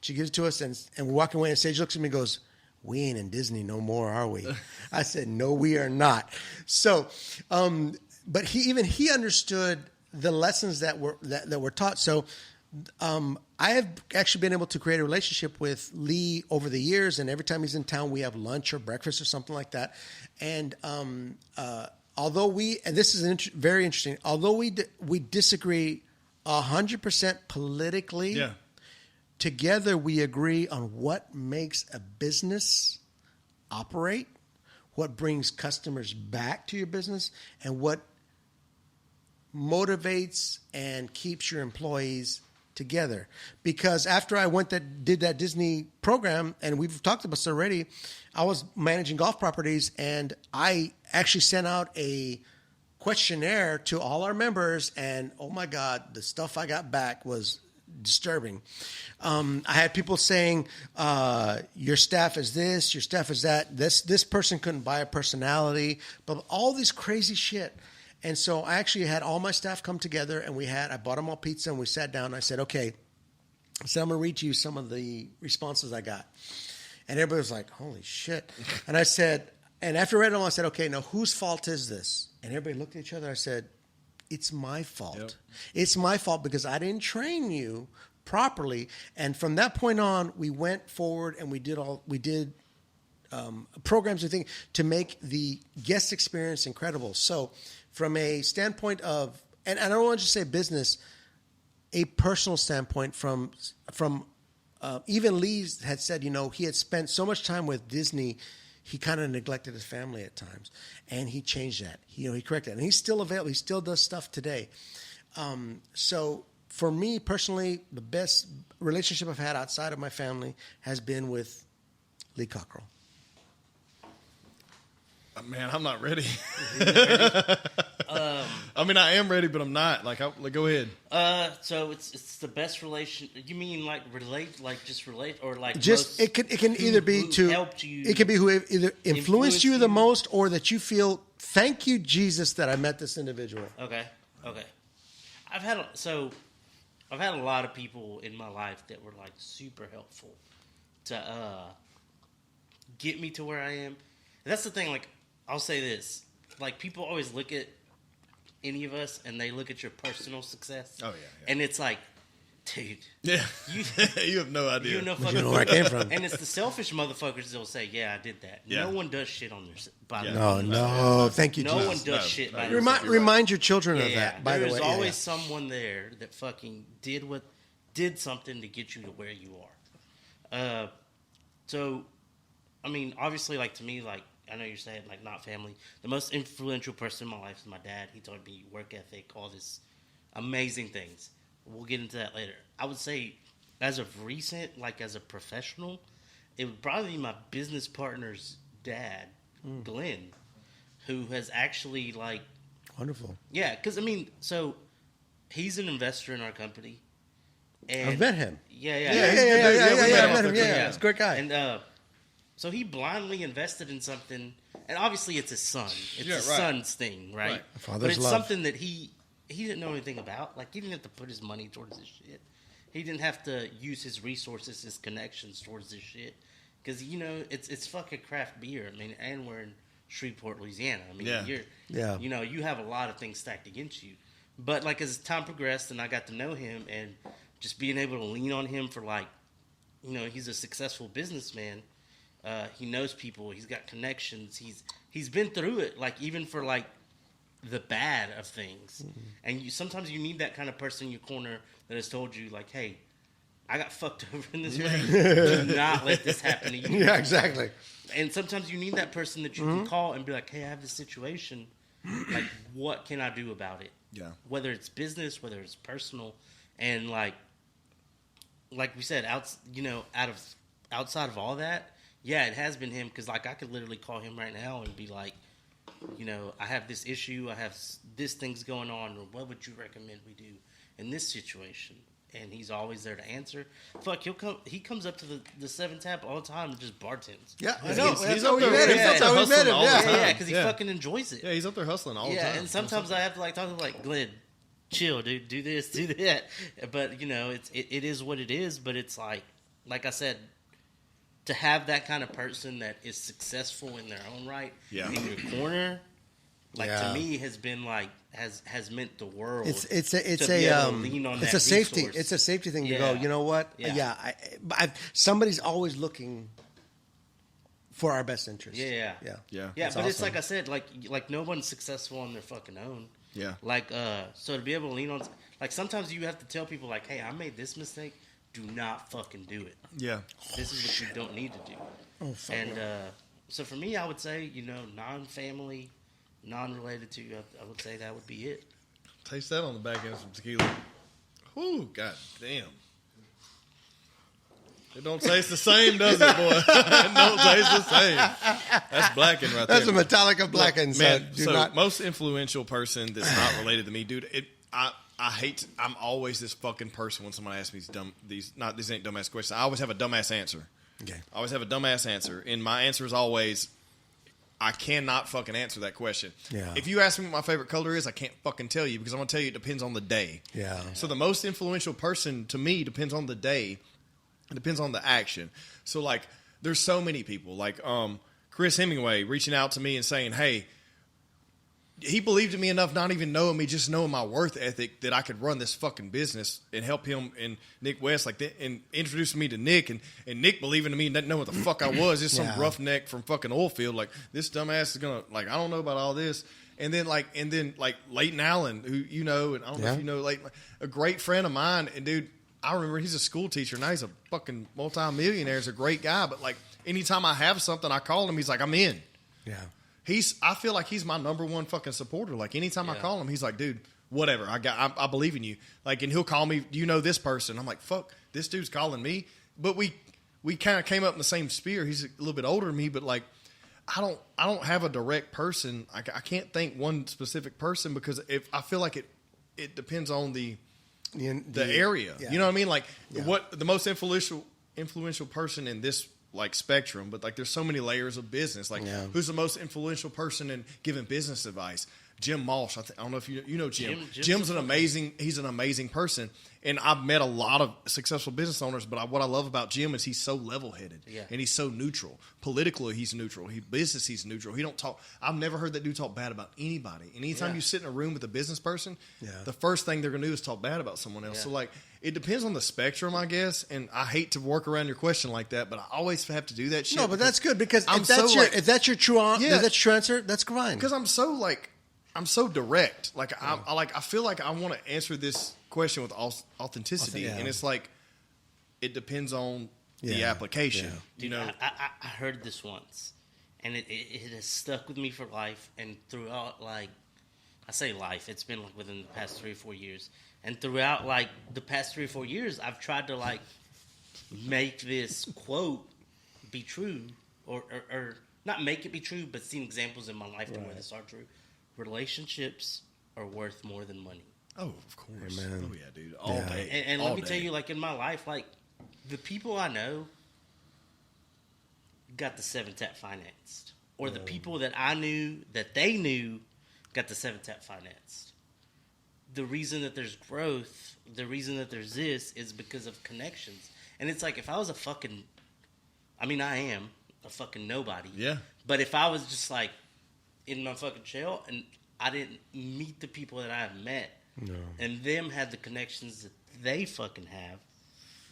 She gives it to us, and we're walking away, and Sage looks at me and goes, we ain't in Disney no more, are we? I said, no, we are not. So, but he understood the lessons that were taught. So I have actually been able to create a relationship with Lee over the years, and every time he's in town, we have lunch or breakfast or something like that. And although and this is very interesting, although we disagree 100% politically, together we agree on what makes a business operate, what brings customers back to your business, and what motivates and keeps your employees together. Because after I did that Disney program, and we've talked about this already, I was managing golf properties, and I actually sent out a questionnaire to all our members, and oh my God, the stuff I got back was disturbing. I had people saying, your staff is this, your staff is that, this person couldn't buy a personality, but all this crazy shit. And so I actually had all my staff come together, and I bought them all pizza, and we sat down, and I said, okay, I said, I'm going to read to you some of the responses I got. And everybody was like, holy shit. And I said, and after I read them, I said, okay, now whose fault is this? And everybody looked at each other. I said, it's my fault. Yep. It's my fault because I didn't train you properly. And from that point on, we went forward and we did programs and things to make the guest experience incredible. So from a standpoint of, and I don't want to just say business, a personal standpoint from even Lee had said, he had spent so much time with Disney, he kind of neglected his family at times, and he changed that. He corrected it, and he's still available. He still does stuff today. So for me personally, the best relationship I've had outside of my family has been with Lee Cockrell. Man, I'm not ready. I mean, I am ready, but I'm not. Go ahead. So it's the best relation. You mean relate, just relate, or just it can either be who helped you. It can be who either influenced you the most, or that you feel, thank you, Jesus, that I met this individual. Okay. I've had a lot of people in my life that were super helpful to get me to where I am. And that's the thing. I'll say this: people always look at any of us and they look at your personal success. Oh yeah. And it's dude. Yeah. You have no idea. You know where I came from. And it's the selfish motherfuckers that'll say, "Yeah, I did that." Yeah. No one does shit on their. By No. Thank you, no Jesus. one does shit by Remind your children of that. By the way, there's always someone there that fucking did something to get you to where you are. So, I mean, obviously, to me, I know you're saying not family. The most influential person in my life is my dad. He taught me work ethic, all this amazing things. We'll get into that later. I would say, as of recent, as a professional, it would probably be my business partner's dad, Glenn, who has actually wonderful. Yeah, because so he's an investor in our company. And I've met him. Yeah. I met him. Yeah, he's a great guy. And so he blindly invested in something, and obviously it's his son. It's his son's thing, right? Father's but it's love. something that he didn't know anything about. He didn't have to put his money towards this shit. He didn't have to use his resources, his connections towards this shit. Because, it's fucking craft beer. I mean, and we're in Shreveport, Louisiana. I mean, you have a lot of things stacked against you. But, as time progressed and I got to know him and just being able to lean on him for, he's a successful businessman. He knows people. He's got connections. He's been through it. Even for the bad of things. Mm-hmm. And sometimes you need that kind of person in your corner that has told you hey, I got fucked over in this way. Do not let this happen to you. Yeah, exactly. And sometimes you need that person that you can call and be hey, I have this situation. What can I do about it? Yeah. Whether it's business, whether it's personal, and like we said, outside of all that. Yeah, it has been him because, I could literally call him right now and be I have this issue, I have this thing's going on, or what would you recommend we do in this situation? And he's always there to answer. Fuck, he comes up to the 7 Tap all the time and just bartends. Yeah, I know. He's up there. That's how we met him. Yeah, because he fucking enjoys it. Yeah, he's up there hustling all the time. Yeah, and sometimes I have to talk to him Glenn, chill, dude, do this, do that. But it is what it is. But it's like I said. To have that kind of person that is successful in their own right in your corner, to me has been has meant the world. It's a safety. It's a safety thing to go. You know what? Yeah. Somebody's always looking for our best interest. Yeah. But awesome. It's like I said, no one's successful on their fucking own. Yeah. So to be able to lean on, sometimes you have to tell people hey, I made this mistake. Do not fucking do it. Yeah. This is what you don't need to do. Oh, and so for me, I would say, non-family, non-related to you, I would say that would be it. Taste that on the back end of some tequila. Whew, god damn. It don't taste the same, does it, boy? It don't taste the same. That's blackened right there. That's a Metallica blackened. Man, most influential person that's not related to me, dude, I hate. I'm always this fucking person when someone asks me these ain't dumbass questions. I always have a dumbass answer. Okay. I always have a dumbass answer, and my answer is always, I cannot fucking answer that question. Yeah. If you ask me what my favorite color is, I can't fucking tell you because I'm going to tell you it depends on the day. Yeah. So the most influential person to me depends on the day. It depends on the action. So, like, there's so many people. Like, Chris Hemingway reaching out to me and saying, hey, he believed in me enough, not even knowing me, just knowing my worth ethic, that I could run this fucking business and help him and Nick West, like that, and introducing me to Nick, and Nick believing in me and not knowing what the fuck I was, just some roughneck from fucking oil field. Like, this dumbass is gonna, like, I don't know about all this. And then Leighton Allen, who you know, and I don't know if you know, like a great friend of mine, and dude, I remember he's a school teacher. Now he's a fucking multi-millionaire. He's a great guy, but like anytime I have something, I call him. He's like, I'm in. Yeah. I feel like he's my number one fucking supporter. Like anytime I call him, he's like, dude, whatever. I believe in you. Like, and he'll call me, do you know this person? I'm like, fuck, this dude's calling me. But we kind of came up in the same sphere. He's a little bit older than me, but like, I don't have a direct person. I can't think one specific person because if I feel like it depends on the area. Yeah. You know what I mean? Like what the most influential person in this like spectrum, but like there's so many layers of business. Like who's the most influential person in giving business advice? Jim Malsh. I don't know if you know Jim. Jim's he's an amazing person. And I've met a lot of successful business owners, but what I love about Jim is he's so level-headed. Yeah. And he's so neutral. Politically, he's neutral. Business, he's neutral. He don't talk. I've never heard that dude talk bad about anybody. And anytime you sit in a room with a business person, the first thing they're going to do is talk bad about someone else. So, like, it depends on the spectrum, I guess. And I hate to work around your question like that, but I always have to do that shit. No, but that's good because if that's your true answer, that's fine. Because I'm so direct. Like I feel like I want to answer this question with authenticity, and it's like it depends on the application. Yeah. Dude, you know, I heard this once, and it has stuck with me for life. And throughout, like, I say life, it's been like within the past 3 or 4 years, and throughout like the past 3 or 4 years, I've tried to like make this quote be true, or not make it be true, but seen examples in my life to where this are true. Relationships are worth more than money. Oh, of course. Amen. Oh, yeah, dude. All day. And let me tell you, like, in my life, like, the people I know got the 7-tap financed. Or the people that I knew, that they knew, got the 7-tap financed. The reason that there's growth, the reason that there's this, is because of connections. And it's like, if I was I am a fucking nobody. Yeah. But if I was just, like, in my fucking shell and I didn't meet the people that I have met and them had the connections that they fucking have,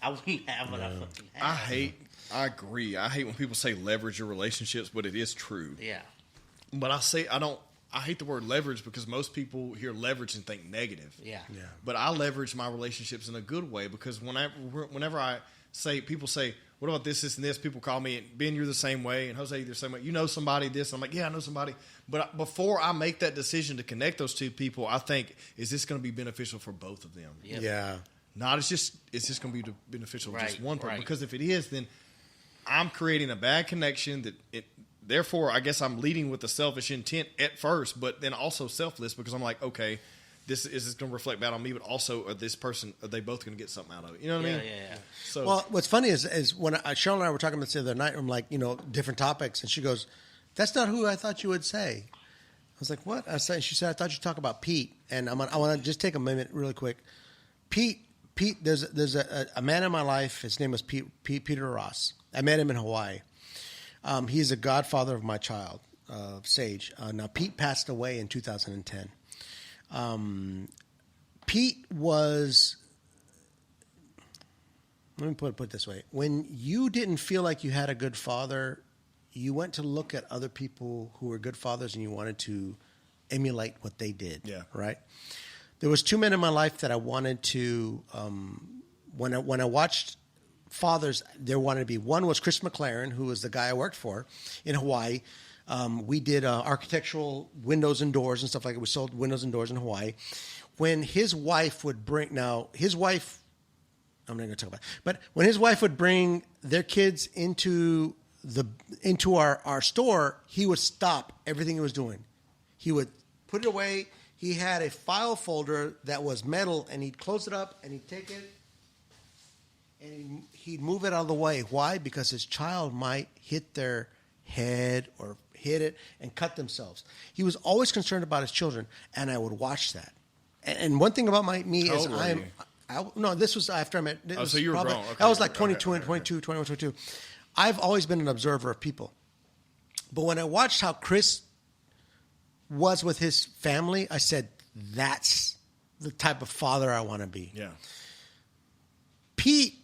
I wouldn't have what I fucking have. I agree. I hate when people say leverage your relationships, but it is true. Yeah. But I hate the word leverage because most people hear leverage and think negative. Yeah. But I leverage my relationships in a good way because whenever people say, what about this, and this? People call me, Ben, you're the same way, and Jose, you're the same way. You know somebody, this. I'm like, yeah, I know somebody. But before I make that decision to connect those two people, I think, is this going to be beneficial for both of them? Yep. Yeah. Not it's just going to be beneficial for just one person. Right. Because if it is, then I'm creating a bad connection therefore, I guess I'm leading with a selfish intent at first, but then also selfless because I'm like, okay, is this going to reflect bad on me, but also are they both going to get something out of it? You know what I mean? Yeah. So, well, what's funny is when Cheryl and I were talking about this the other night, I'm like, different topics, and she goes, "That's not who I thought you would say." I was like, "What?" She said, "I thought you'd talk about Pete," and I want to just take a minute, really quick. Pete. There's a man in my life. His name was Peter Ross. I met him in Hawaii. He's a godfather of my child, Sage. Now Pete passed away in 2010. Pete was, let me put it this way. When you didn't feel like you had a good father, you went to look at other people who were good fathers and you wanted to emulate what they did. Yeah. Right? There was 2 men in my life that I wanted to, when I watched fathers, there wanted to be. One was Chris McLaren, who was the guy I worked for in Hawaii. We did architectural windows and doors and stuff like that. We sold windows and doors in Hawaii. When his wife would I'm not going to talk about it, but when his wife would bring their kids into our store, he would stop everything he was doing. He would put it away. He had a file folder that was metal, and he'd close it up, and he'd take it, and he'd move it out of the way. Why? Because his child might hit their head or hit it, and cut themselves. He was always concerned about his children, and I would watch that. And one thing about me How is old were you? no, this was after I met. So you were grown. Okay. I was like Okay, 22 okay, and 22, 21, 22. I've always been an observer of people. But when I watched how Chris was with his family, I said, that's the type of father I want to be. Yeah. Pete,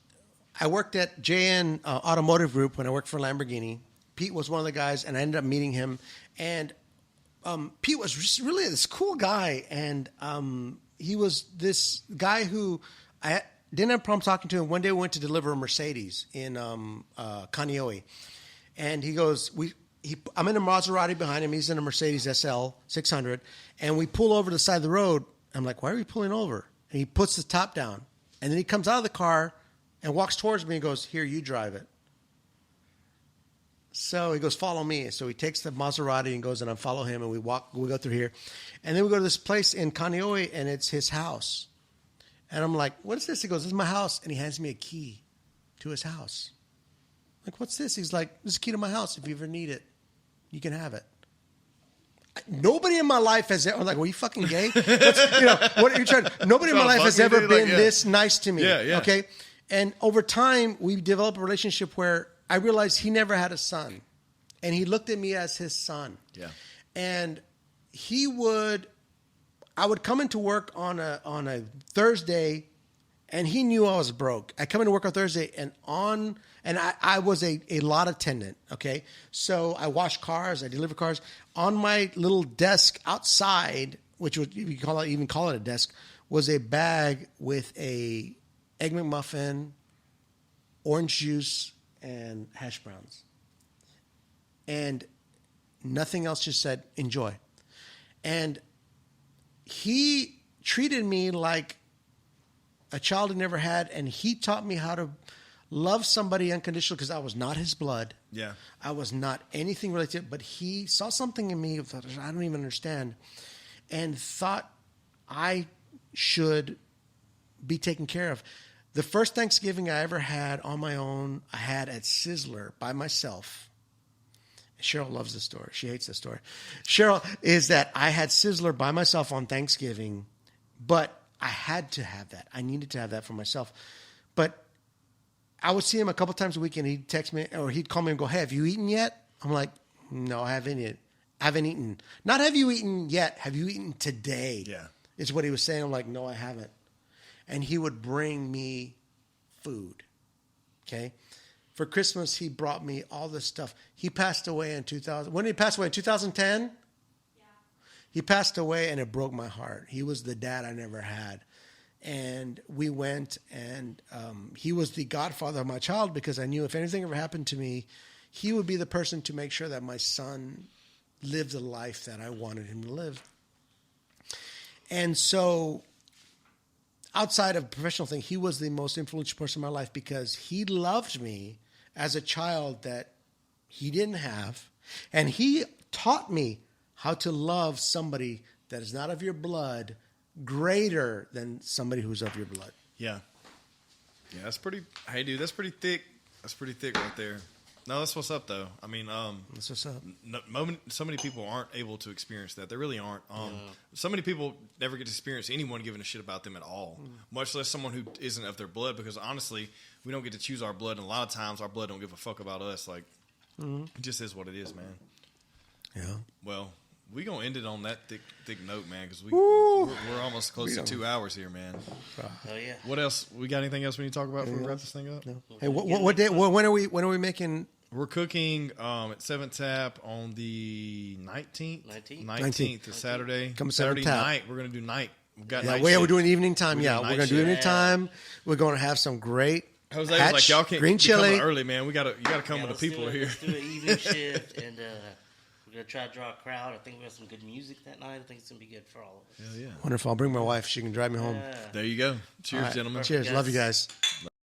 I worked at JN Automotive Group when I worked for Lamborghini. Pete was one of the guys, and I ended up meeting him. And Pete was just really this cool guy, and he was this guy who I didn't have a problem talking to him. One day we went to deliver a Mercedes in Kaneohe, and he goes, I'm in a Maserati behind him. He's in a Mercedes SL 600, and we pull over to the side of the road. I'm like, why are we pulling over? And he puts the top down, and then he comes out of the car and walks towards me and goes, here, you drive it. So he goes, follow me. So he takes the Maserati and goes, and I follow him, and we go through here. And then we go to this place in Kaneohe, and it's his house. And I'm like, what is this? He goes, this is my house. And he hands me a key to his house. I'm like, what's this? He's like, this is a key to my house. If you ever need it, you can have it. Nobody in my life has ever, I'm like, well, you fucking gay? What are you trying? Nobody in my life has ever been this nice to me. Yeah. Okay. And over time, we developed a relationship where I realized he never had a son, and he looked at me as his son. Yeah. And I would come into work on a Thursday, and he knew I was broke. I come into work on Thursday, and I was a lot attendant. Okay, so I wash cars, I deliver cars. On my little desk outside, which was you even call it a desk, was a bag with a Egg McMuffin, orange juice, and hash browns. And nothing else, just said, enjoy. And he treated me like a child he never had, and he taught me how to love somebody unconditionally because I was not his blood. Yeah. I was not anything related, but he saw something in me that I don't even understand and thought I should be taken care of. The first Thanksgiving I ever had on my own, I had at Sizzler by myself. Cheryl loves this story. She hates this story. Cheryl is that I had Sizzler by myself on Thanksgiving, but I had to have that. I needed to have that for myself. But I would see him a couple times a week, and he'd text me or he'd call me and go, hey, have you eaten yet? I'm like, no, I haven't eaten. Not have you eaten yet. Have you eaten today? Yeah. Is what he was saying. I'm like, no, I haven't. And he would bring me food. Okay. For Christmas, he brought me all this stuff. He passed away in 2000. When did he pass away? In 2010? Yeah. He passed away, and it broke my heart. He was the dad I never had. And we went, and he was the godfather of my child because I knew if anything ever happened to me, he would be the person to make sure that my son lived the life that I wanted him to live. And so outside of a professional thing, he was the most influential person in my life because he loved me as a child that he didn't have. And he taught me how to love somebody that is not of your blood greater than somebody who's of your blood. Yeah. Yeah, that's pretty, hey, dude, that's pretty thick. That's pretty thick right there. No, that's what's up, though. I mean, That's what's up. so many people aren't able to experience that. They really aren't. So many people never get to experience anyone giving a shit about them at all, much less someone who isn't of their blood. Because honestly, we don't get to choose our blood, and a lot of times our blood don't give a fuck about us. Like, it just is what it is, man. Yeah. Well, we gonna end it on that thick note, man, because we're almost close to 2 hours here, man. Oh yeah. What else? We got anything else we need to talk about before we wrap this thing up? No. Hey, what day? When are we making? We're cooking at 7th Tap on the 19th. 19th is Saturday. Come Saturday 7th Tap. night. We're going to do night. We've got Yeah, night we're shift. doing evening time. We're doing We're night going to do shift. evening time. We're going to have some great Jose was like, y'all can't green be coming chili early, man. You got to come with let's the people do it. here. Let's do an evening shift, and we're gonna try to draw a crowd. I think we have some good music that night. I think it's gonna be good for all of us. Hell yeah. Wonderful. I'll bring my wife. She can drive me home. Yeah. There you go. Cheers, All right. gentlemen. Cheers. Love you guys.